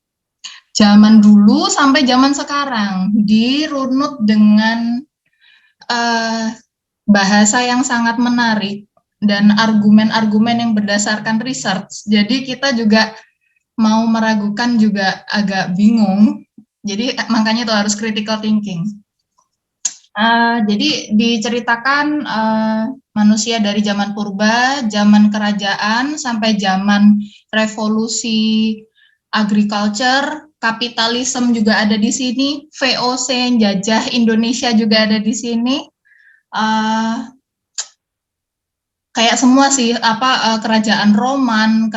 dulu sampai zaman sekarang, dirunut dengan bahasa yang sangat menarik dan argumen-argumen yang berdasarkan research. Jadi kita juga mau meragukan juga agak bingung. Jadi makanya itu harus critical thinking. Jadi diceritakan manusia dari zaman purba, zaman kerajaan, sampai zaman revolusi agriculture, kapitalisme juga ada di sini, VOC yang jajah Indonesia juga ada di sini. Kayak semua sih, kerajaan Roman,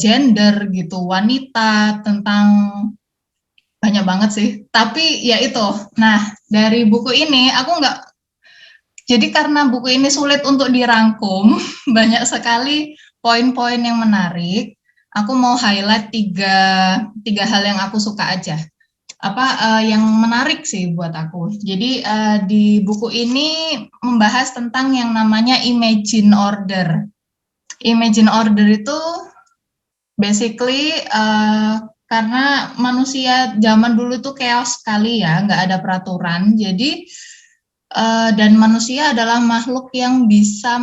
gender gitu, wanita, tentang banyak banget sih. Tapi ya itu. Nah, dari buku ini aku jadi karena buku ini sulit untuk dirangkum, banyak sekali poin-poin yang menarik. Aku mau highlight tiga hal yang aku suka aja. Yang menarik sih buat aku. Jadi di buku ini membahas tentang yang namanya imagine order. Imagine order itu basically karena manusia zaman dulu itu chaos sekali ya, nggak ada peraturan. Jadi dan manusia adalah makhluk yang bisa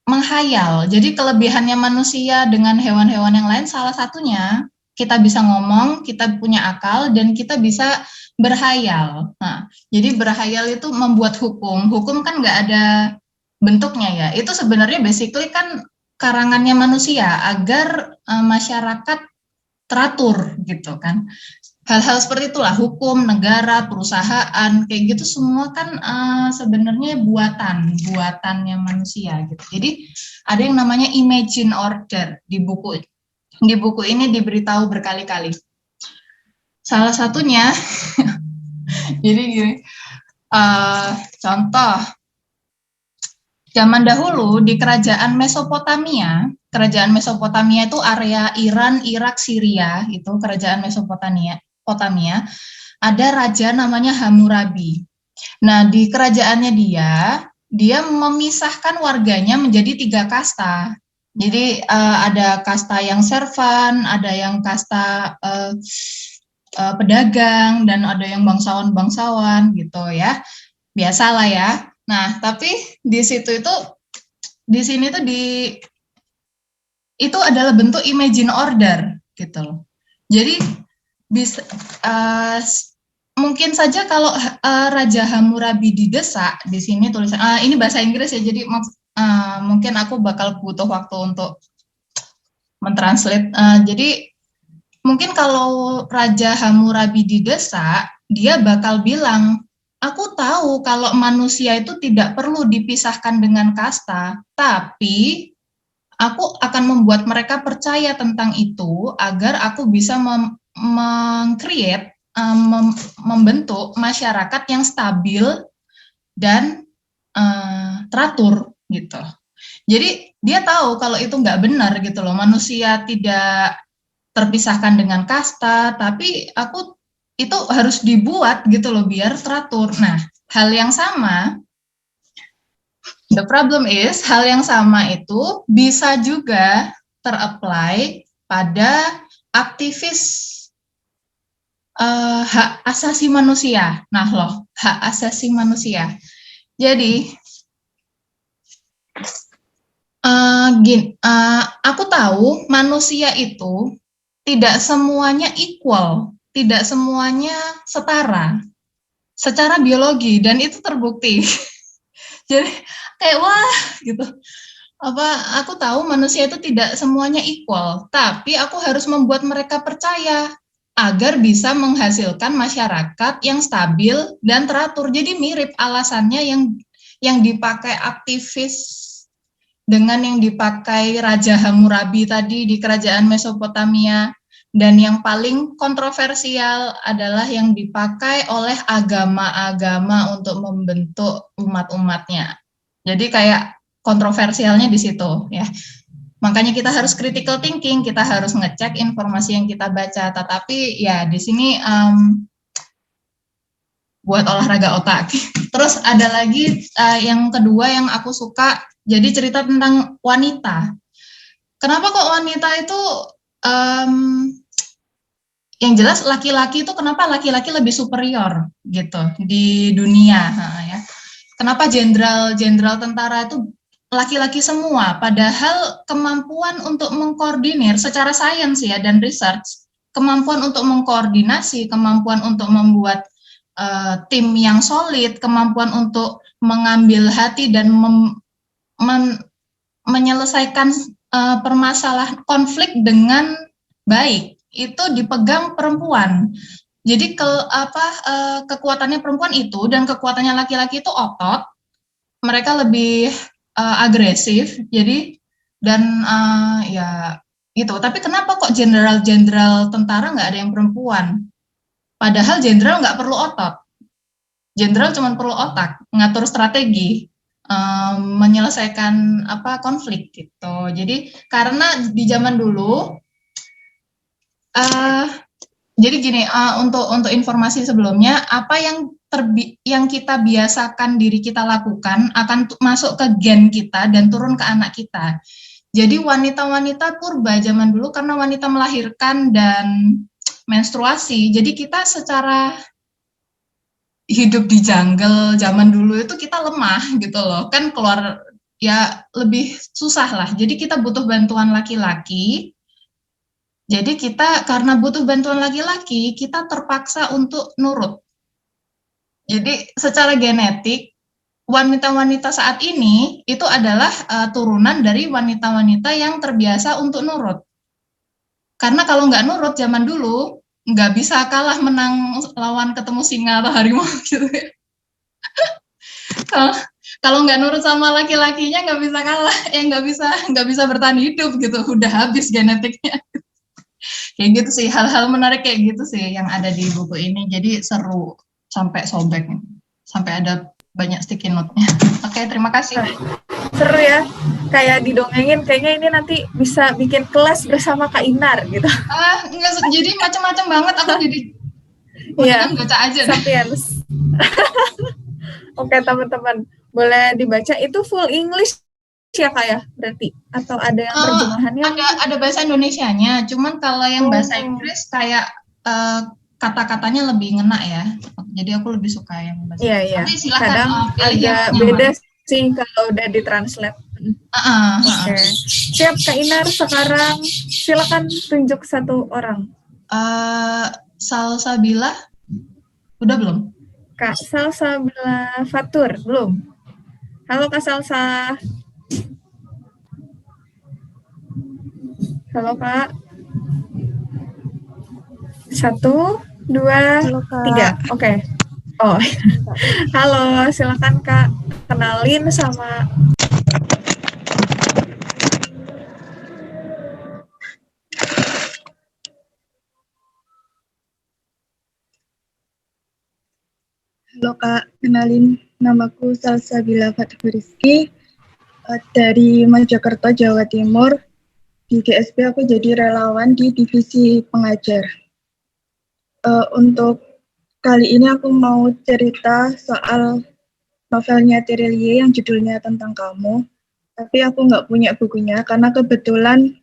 menghayal. Jadi kelebihannya manusia dengan hewan-hewan yang lain salah satunya kita bisa ngomong, kita punya akal, dan kita bisa berhayal. Nah, jadi berhayal itu membuat hukum. Hukum kan nggak ada bentuknya ya. Itu sebenarnya basically kan karangannya manusia agar masyarakat teratur gitu kan. Hal-hal seperti itulah, hukum, negara, perusahaan, kayak gitu semua kan sebenarnya buatannya manusia gitu. Jadi ada yang namanya imagine order di buku. Di buku ini diberitahu berkali-kali. Salah satunya, jadi gini, contoh, zaman dahulu di kerajaan Mesopotamia itu area Iran, Irak, Syria, itu kerajaan Mesopotamia, ada raja namanya Hammurabi. Nah, di kerajaannya dia memisahkan warganya menjadi 3 kasta. Jadi ada kasta yang servan, ada yang kasta pedagang, dan ada yang bangsawan-bangsawan gitu ya. Biasalah ya. Nah, tapi di sini tuh itu adalah bentuk imagine order gitu loh. Jadi bisa mungkin saja kalau Raja Hammurabi didesak, di sini tulisan ini bahasa Inggris ya, jadi mungkin aku bakal butuh waktu untuk mentranslate. Jadi mungkin kalau Raja Hammurabi didesak, dia bakal bilang, aku tahu kalau manusia itu tidak perlu dipisahkan dengan kasta, tapi aku akan membuat mereka percaya tentang itu agar aku bisa membentuk masyarakat yang stabil dan teratur gitu. Jadi dia tahu kalau itu nggak benar gitu loh, manusia tidak terpisahkan dengan kasta, tapi aku itu harus dibuat gitu loh biar teratur. Nah, hal yang sama, the problem is, hal yang sama itu bisa juga ter-apply pada aktivis hak asasi manusia. Nah loh, hak asasi manusia. Jadi, aku tahu manusia itu tidak semuanya equal, tidak semuanya setara secara biologi, dan itu terbukti. Jadi kayak wah gitu. Aku tahu manusia itu tidak semuanya equal, tapi aku harus membuat mereka percaya agar bisa menghasilkan masyarakat yang stabil dan teratur. Jadi mirip alasannya yang dipakai aktivis dengan yang dipakai Raja Hammurabi tadi di kerajaan Mesopotamia, dan yang paling kontroversial adalah yang dipakai oleh agama-agama untuk membentuk umat-umatnya. Jadi kayak kontroversialnya di situ ya. Makanya kita harus critical thinking, kita harus ngecek informasi yang kita baca. Tetapi ya di sini buat olahraga otak. Terus ada lagi yang kedua yang aku suka, jadi cerita tentang wanita. Kenapa kok wanita itu yang jelas laki-laki itu kenapa laki-laki lebih superior gitu di dunia ya. Kenapa jenderal tentara itu laki-laki semua, padahal kemampuan untuk mengkoordinir secara sains ya dan research, kemampuan untuk mengkoordinasi, kemampuan untuk membuat tim yang solid, kemampuan untuk mengambil hati dan menyelesaikan permasalahan konflik dengan baik itu dipegang perempuan. Jadi kekuatannya perempuan itu dan kekuatannya laki-laki itu otot, mereka lebih agresif. Jadi dan ya gitu. Tapi kenapa kok jenderal tentara nggak ada yang perempuan? Padahal jenderal nggak perlu otot. Jenderal cuma perlu otak, ngatur strategi, menyelesaikan konflik gitu. Jadi karena di zaman dulu, jadi gini, untuk informasi sebelumnya, apa yang kita biasakan diri kita lakukan akan masuk ke gen kita dan turun ke anak kita. Jadi wanita-wanita purba zaman dulu karena wanita melahirkan dan menstruasi, jadi kita secara hidup di jungle zaman dulu itu kita lemah gitu loh, kan keluar ya lebih susah lah. Jadi kita butuh bantuan laki-laki. Jadi kita karena butuh bantuan laki-laki, kita terpaksa untuk nurut. Jadi secara genetik wanita-wanita saat ini itu adalah turunan dari wanita-wanita yang terbiasa untuk nurut. Karena kalau nggak nurut zaman dulu nggak bisa kalah menang lawan ketemu singa atau harimau gitu ya. Kalau nggak nurut sama laki-lakinya nggak bisa kalah, nggak bisa bertahan hidup gitu, udah habis genetiknya. Kayak gitu sih, hal-hal menarik kayak gitu sih yang ada di buku ini. Jadi seru sampai sobek, sampai ada banyak sticky note-nya. Oke, terima kasih. Seru ya, kayak didongengin, kayaknya ini nanti bisa bikin kelas bersama Kak Inar gitu. Enggak, jadi macam-macam banget, aku jadi baca aja. Sapiens. Oke teman-teman, boleh dibaca. Itu full English ya Kak ya, berarti? Atau ada yang terjemahannya? Ada bahasa Indonesianya, cuman kalau yang bahasa Inggris kayak kata-katanya lebih ngena ya. Jadi aku lebih suka yang bahasa Inggris. Iya. Tapi silakan Kadang agak beda sih kalau udah ditranslate. Oke. Siap Kak Inar, sekarang silakan tunjuk satu orang. Salsabila, udah belum? Kak Salsabila Fatur, belum? Halo Kak Salsa. Halo Kak. 1, 2, 3. Oke. Oh, halo, silakan Kak. Kenalin sama. Halo Kak, kenalin namaku Salsabila Fatur Rizky. Dari Mojokerto, Jawa Timur. Di GSB aku jadi relawan di divisi pengajar. Untuk kali ini aku mau cerita soal novelnya Terelie yang judulnya Tentang Kamu. Tapi aku nggak punya bukunya karena kebetulan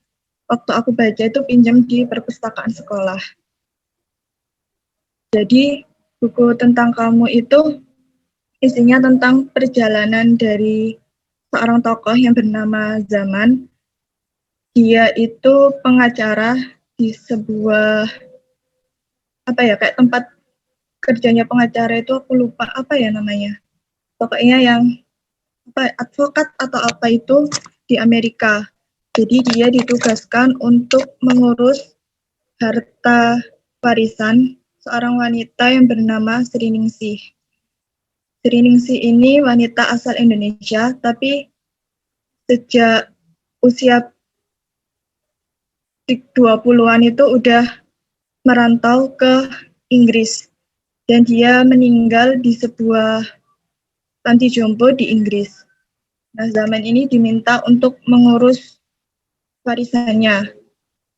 waktu aku baca itu pinjam di perpustakaan sekolah. Jadi buku Tentang Kamu itu isinya tentang perjalanan dari seorang tokoh yang bernama Zaman. Dia itu pengacara di sebuah kayak tempat kerjanya pengacara itu, aku lupa apa ya namanya. Pokoknya yang advokat atau apa itu di Amerika. Jadi dia ditugaskan untuk mengurus harta warisan seorang wanita yang bernama Sri Ningsih. Sri Ningsih ini wanita asal Indonesia, tapi sejak usia 20-an itu udah merantau ke Inggris. Dan dia meninggal di sebuah panti jompo di Inggris. Nah, Zaman ini diminta untuk mengurus warisannya.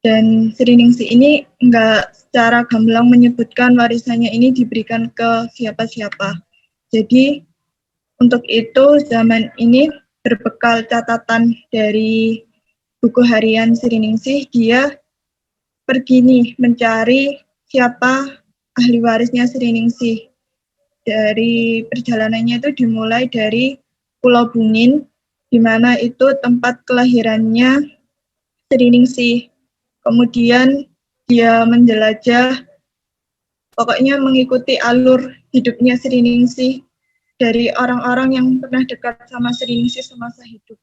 Dan Sri Ningsih ini nggak secara gamblang menyebutkan warisannya ini diberikan ke siapa-siapa. Jadi, untuk itu Zaman ini berbekal catatan dari buku harian Sri Ningsih, dia pergi nih mencari siapa ahli warisnya Sri Ningsih. Dari perjalanannya itu dimulai dari Pulau Bungin, di mana itu tempat kelahirannya Sri Ningsih. Kemudian dia menjelajah, pokoknya mengikuti alur hidupnya Sri Ningsih dari orang-orang yang pernah dekat sama Sri Ningsih semasa hidup.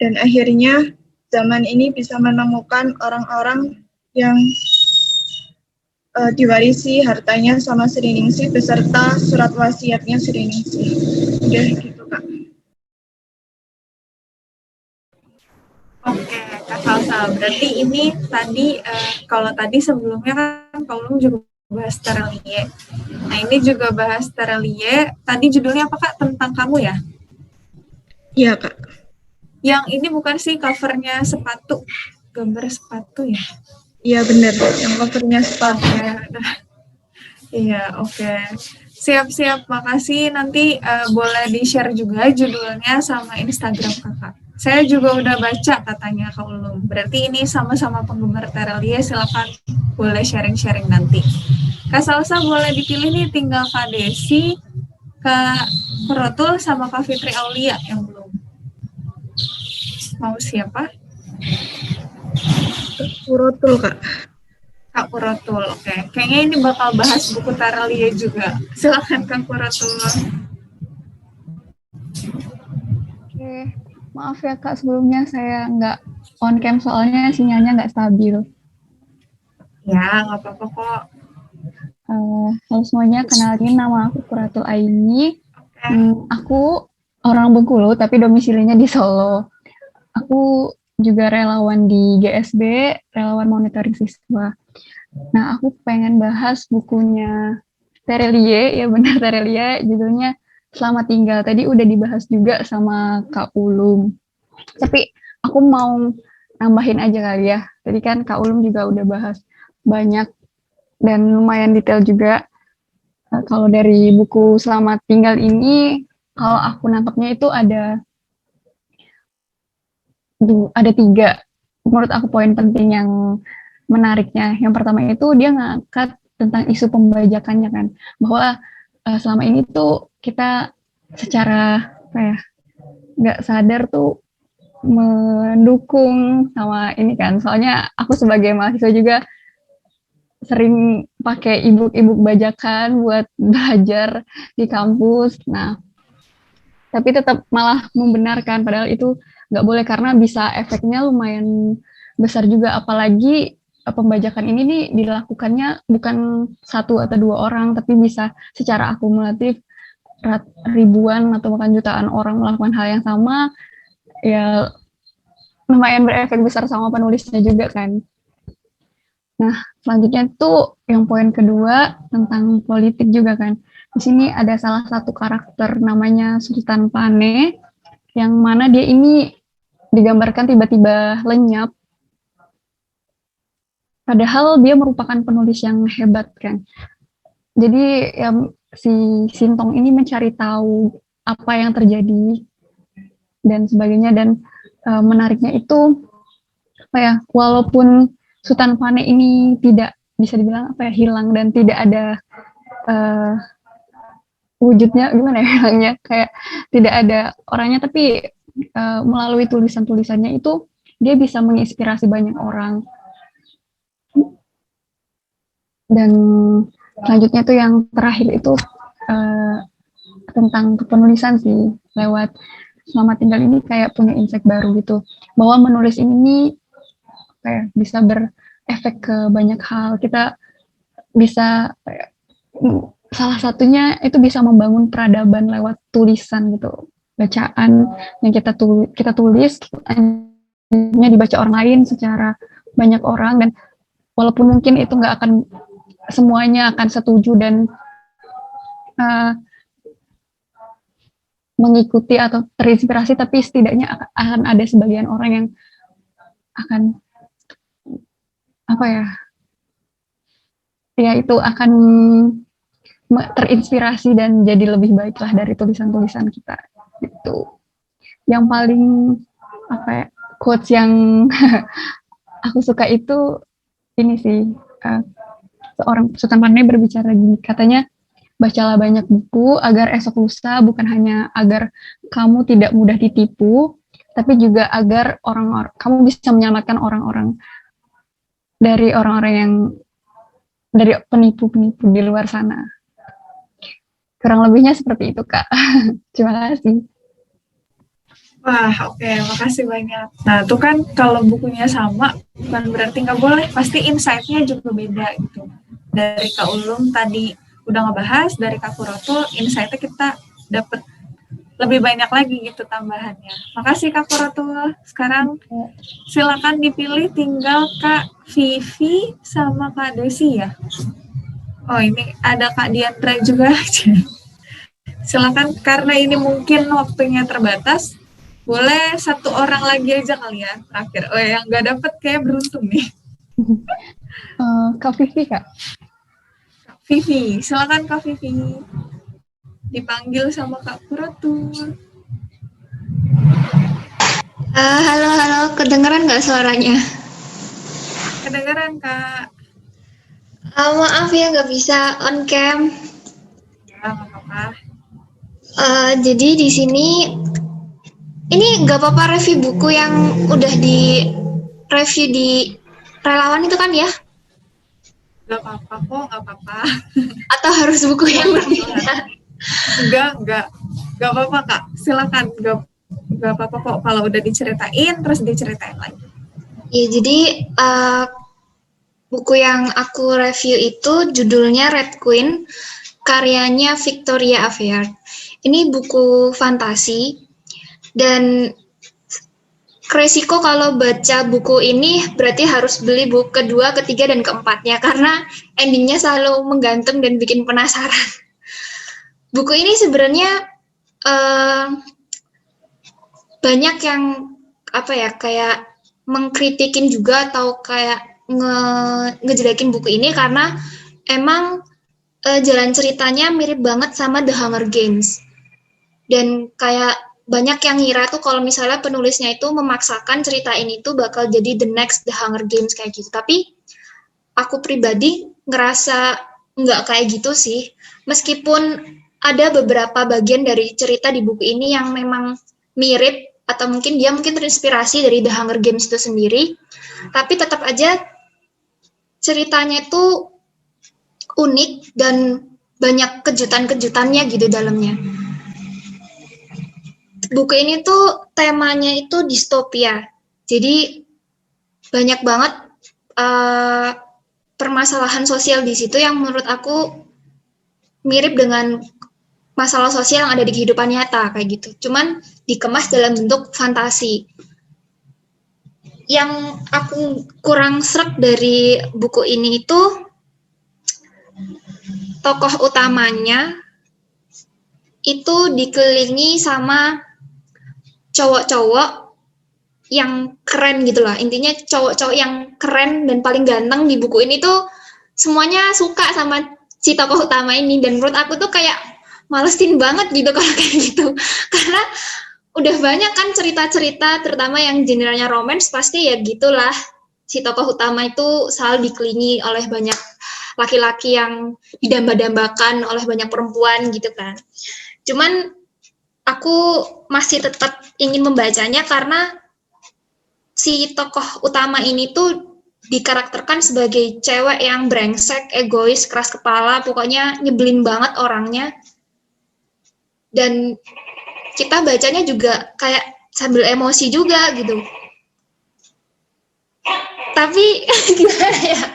Dan akhirnya Zaman ini bisa menemukan orang-orang yang diwarisi hartanya sama Sri Ningsih beserta surat wasiatnya Sri Ningsih. Udah gitu, Kak. Oke, Kak Salsa. Berarti ini tadi, kalau tadi sebelumnya kan Kak Ulum juga bahas Terelie. Nah, ini juga bahas Terelie. Tadi judulnya apa, Kak? Tentang Kamu ya? Iya, Kak. Yang ini bukan sih covernya sepatu, gambar sepatu ya? Iya benar, yang covernya sepatu. Iya, oke. Siap-siap, makasih. Nanti boleh di-share juga judulnya sama Instagram Kakak. Saya juga udah baca katanya Kak Ulum. Berarti ini sama-sama penggemar Terelie, silakan boleh sharing-sharing nanti. Kak Salsa boleh dipilih nih, tinggal Kak Desi, Kak Puratul, sama Kak Fitri Aulia yang belum. Mau siapa? Puratul, Kak. Kak Puratul, oke. Kayaknya ini bakal bahas buku Terelie juga. Silakan Kak Puratul. Oke, maaf ya Kak, sebelumnya saya nggak on cam soalnya sinyalnya nggak stabil. Ya, nggak apa-apa kok. Halo semuanya, kenalin nama aku Puratul Aini. Aku orang Bengkulu tapi domisilinya di Solo. Aku juga relawan di GSB, relawan monitoring siswa. Nah, aku pengen bahas bukunya Terelie, ya benar Terelie, judulnya Selamat Tinggal. Tadi udah dibahas juga sama Kak Ulum. Tapi aku mau nambahin aja kali ya. Tadi kan Kak Ulum juga udah bahas banyak dan lumayan detail juga. Kalau dari buku Selamat Tinggal ini, kalau aku nangkepnya itu ada 3 menurut aku poin penting yang menariknya. Yang pertama itu dia ngangkat tentang isu pembajakannya kan, bahwa selama ini tuh kita secara nggak sadar tuh mendukung sama ini kan. Soalnya aku sebagai mahasiswa juga sering pakai e-book bajakan buat belajar di kampus. Nah, tapi tetap malah membenarkan, padahal itu nggak boleh karena bisa efeknya lumayan besar juga, apalagi pembajakan ini nih dilakukannya bukan 1 atau 2 orang, tapi bisa secara akumulatif ribuan atau bahkan jutaan orang melakukan hal yang sama, ya lumayan berefek besar sama penulisnya juga kan. Nah, selanjutnya tuh yang poin kedua tentang politik juga kan. Di sini ada salah satu karakter namanya Sultan Pane. yang mana dia ini digambarkan tiba-tiba lenyap, padahal dia merupakan penulis yang hebat kan. Jadi ya, si Sintong ini mencari tahu apa yang terjadi dan sebagainya, dan menariknya itu apa ya, walaupun Sultan Pane ini tidak bisa dibilang apa ya, hilang dan tidak ada wujudnya, gimana ya bilangnya, kayak tidak ada orangnya, tapi melalui tulisan-tulisannya itu dia bisa menginspirasi banyak orang. Dan selanjutnya tuh yang terakhir itu tentang kepenulisan sih, lewat Selamat Tinggal ini kayak punya insight baru gitu, bahwa menulis ini kayak bisa berefek ke banyak hal. Kita bisa salah satunya itu bisa membangun peradaban lewat tulisan gitu, bacaan yang kita tulis akhirnya dibaca orang lain secara banyak orang, dan walaupun mungkin itu nggak akan semuanya akan setuju dan mengikuti atau terinspirasi, tapi setidaknya akan ada sebagian orang yang akan apa ya itu akan terinspirasi dan jadi lebih baiklah dari tulisan-tulisan kita gitu. Yang paling apa ya, quotes yang aku suka itu ini sih, seorang Sultan Pane berbicara gini, katanya, bacalah banyak buku agar esok lusa bukan hanya agar kamu tidak mudah ditipu, tapi juga agar kamu bisa menyelamatkan orang-orang dari dari penipu-penipu di luar sana. Kurang lebihnya seperti itu, Kak. Terima kasih. Wah, oke, makasih banyak. Nah, itu kan kalau bukunya sama, bukan berarti nggak boleh, pasti insight-nya juga beda gitu. Dari Kak Ulum tadi udah ngebahas, dari Kak Kuroto, insight-nya kita dapat lebih banyak lagi gitu tambahannya. Makasih Kak Kuroto. Sekarang silakan dipilih, tinggal Kak Vivi sama Kak Desi ya. Oh, ini ada Kak Diandra juga. Silakan, karena ini mungkin waktunya terbatas, boleh satu orang lagi aja kali ya terakhir. Oh, yang nggak dapet kayak beruntung nih. Kak Vivi, Kak. Vivi, silakan Kak Vivi. Dipanggil sama Kak Kuroto. Halo, kedengeran nggak suaranya? Kedengeran, Kak. Maaf ya, nggak bisa on cam. Ya, nggak apa-apa. Jadi di sini, ini nggak apa-apa review buku yang udah di review di relawan itu kan ya? Nggak apa-apa kok, nggak apa-apa. Atau harus buku yang berbeda? Nggak apa-apa Kak. Silakan, nggak apa-apa kok kalau udah diceritain terus diceritain lagi. Ya, jadi buku yang aku review itu judulnya Red Queen, karyanya Victoria Aveyard. Ini buku fantasi, dan resiko kalau baca buku ini berarti harus beli buku kedua, ketiga, dan keempatnya, karena endingnya selalu menggantung dan bikin penasaran. Buku ini sebenarnya banyak yang apa ya, kayak mengkritikin juga atau kayak ngejelekin buku ini karena emang jalan ceritanya mirip banget sama The Hunger Games. Dan kayak banyak yang ngira tuh kalau misalnya penulisnya itu memaksakan cerita ini tuh bakal jadi the next The Hunger Games kayak gitu. Tapi aku pribadi ngerasa nggak kayak gitu sih. Meskipun ada beberapa bagian dari cerita di buku ini yang memang mirip atau mungkin terinspirasi dari The Hunger Games itu sendiri, tapi tetap aja ceritanya itu unik dan banyak kejutan-kejutannya gitu dalamnya. Buku ini tuh temanya itu distopia, jadi banyak banget permasalahan sosial di situ yang menurut aku mirip dengan masalah sosial yang ada di kehidupan nyata kayak gitu. Cuman dikemas dalam bentuk fantasi. Yang aku kurang sreg dari buku ini itu tokoh utamanya itu dikelilingi sama cowok-cowok yang keren gitu lah. Intinya cowok-cowok yang keren dan paling ganteng di buku ini tuh semuanya suka sama si tokoh utama ini. Dan menurut aku tuh kayak malesin banget gitu kalau kayak gitu. Karena udah banyak kan cerita-cerita, terutama yang genrenya romance, pasti ya gitulah. Si tokoh utama itu selalu dikelilingi oleh banyak laki-laki yang didamba-dambakan oleh banyak perempuan gitu kan. Cuman aku masih tetap ingin membacanya karena si tokoh utama ini tuh dikarakterkan sebagai cewek yang brengsek, egois, keras kepala, pokoknya nyebelin banget orangnya. Dan kita bacanya juga kayak sambil emosi juga gitu. Tapi gimana ya?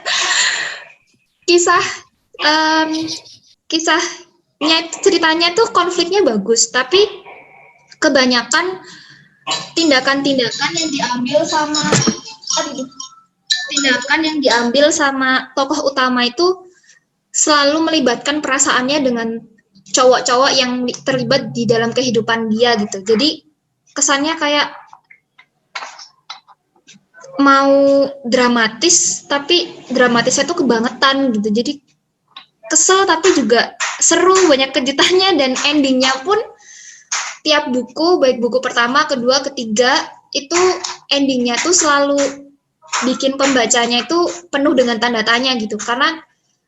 Kisahnya, ceritanya tuh konfliknya bagus, tapi kebanyakan tindakan-tindakan yang diambil sama tokoh utama itu selalu melibatkan perasaannya dengan cowok-cowok yang terlibat di dalam kehidupan dia gitu. Jadi kesannya kayak mau dramatis, tapi dramatisnya tuh kebangetan gitu. Jadi kesel tapi juga seru, banyak kejutannya, dan endingnya pun tiap buku, baik buku pertama, kedua, ketiga, itu endingnya tuh selalu bikin pembacanya itu penuh dengan tanda tanya gitu. Karena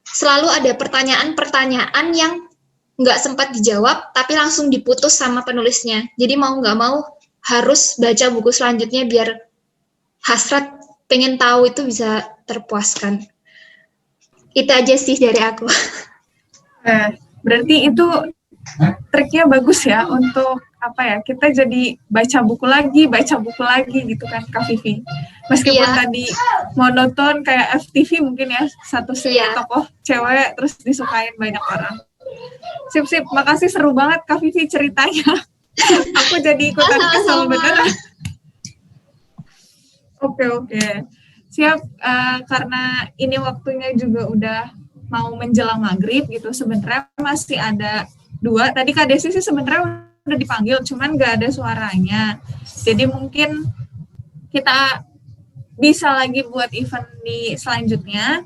selalu ada pertanyaan-pertanyaan yang nggak sempat dijawab, tapi langsung diputus sama penulisnya. Jadi mau nggak mau harus baca buku selanjutnya biar hasrat pengen tahu itu bisa terpuaskan. Itu aja sih dari aku. Berarti itu triknya bagus ya untuk kita jadi baca buku lagi gitu kan Kak Vivi. Meskipun tadi monoton kayak FTV mungkin ya, satu tokoh cewek terus disukain banyak orang. Sip, makasih, seru banget Kak Vivi ceritanya. Aku jadi ikutan kesel beneran. Oke. Siap, karena ini waktunya juga udah mau menjelang maghrib gitu, sebenarnya masih ada 2. Tadi Kak Desi sih sebenarnya udah dipanggil, cuman nggak ada suaranya. Jadi mungkin kita bisa lagi buat event di selanjutnya.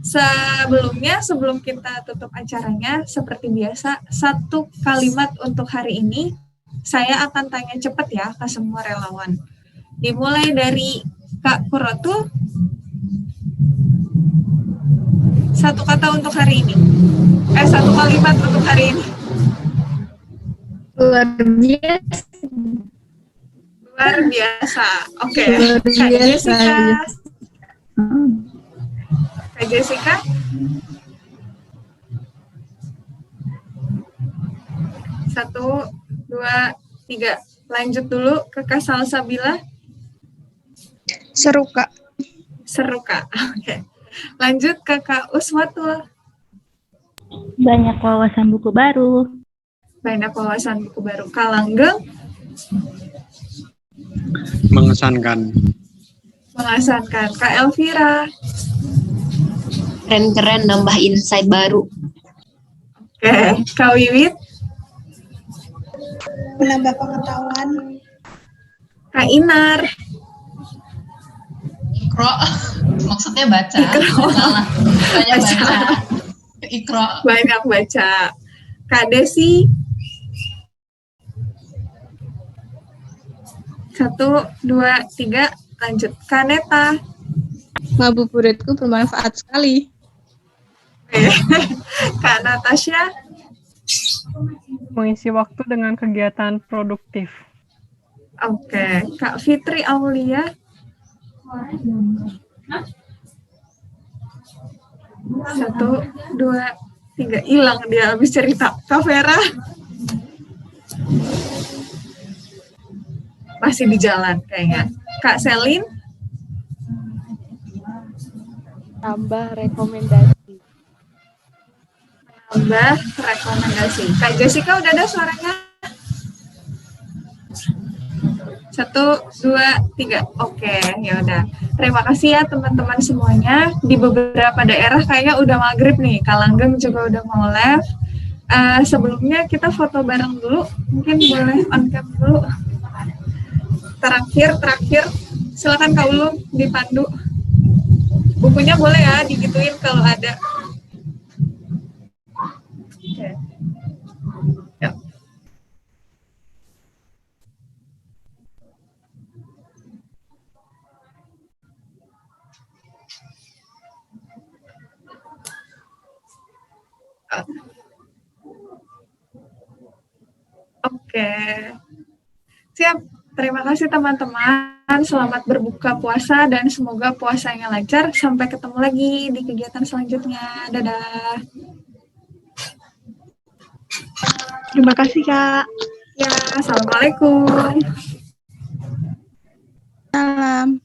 Sebelum kita tutup acaranya, seperti biasa, 1 kalimat untuk hari ini. Saya akan tanya cepat ya ke semua relawan. Dimulai dari Kak Kurotul. 1 kata untuk hari ini. 1 kalimat untuk hari ini. Luar biasa. Luar biasa. Oke. Luar biasa. Kak Jessica. Satu, 2, 3. Lanjut dulu ke Kak Salsabila. Seru, Kak. Oke. Lanjut ke Kak Uswatul. Banyak wawasan buku baru. Kak Langgeng. Mengesankan. Kak Elvira. Keren-keren, nambah insight baru. Oke. Kak Wiwit. Menambah pengetahuan. Kak Inar. Ikro, maksudnya baca. Salah. Baca. Ikro. Banyak baca. Kak Desi. 1, 2, 3. Lanjut. Kak Neta. Ngabuburitku bermanfaat sekali. Kak Natasha. Mengisi waktu dengan kegiatan produktif. Oke. Kak Fitri Aulia. 1, 2, 3. Hilang dia habis cerita. Kak Vera. Masih di jalan kayaknya. Kak Selin. Tambah rekomendasi. Kak Jessica udah ada suaranya? 1, 2, 3. Oke, ya udah. Terima kasih ya teman-teman semuanya. Di beberapa daerah kayaknya udah maghrib nih. Kak Langgeng juga udah mau live. Sebelumnya kita foto bareng dulu. Mungkin boleh on cam dulu. Terakhir, silakan Kak Ulu dipandu. Bukunya boleh ya digituin kalau ada. Oke. Ya. Oke. Siap. Terima kasih teman-teman. Selamat berbuka puasa dan semoga puasanya lancar. Sampai ketemu lagi di kegiatan selanjutnya. Dadah. Terima kasih, Kak. Ya, assalamualaikum. Salam.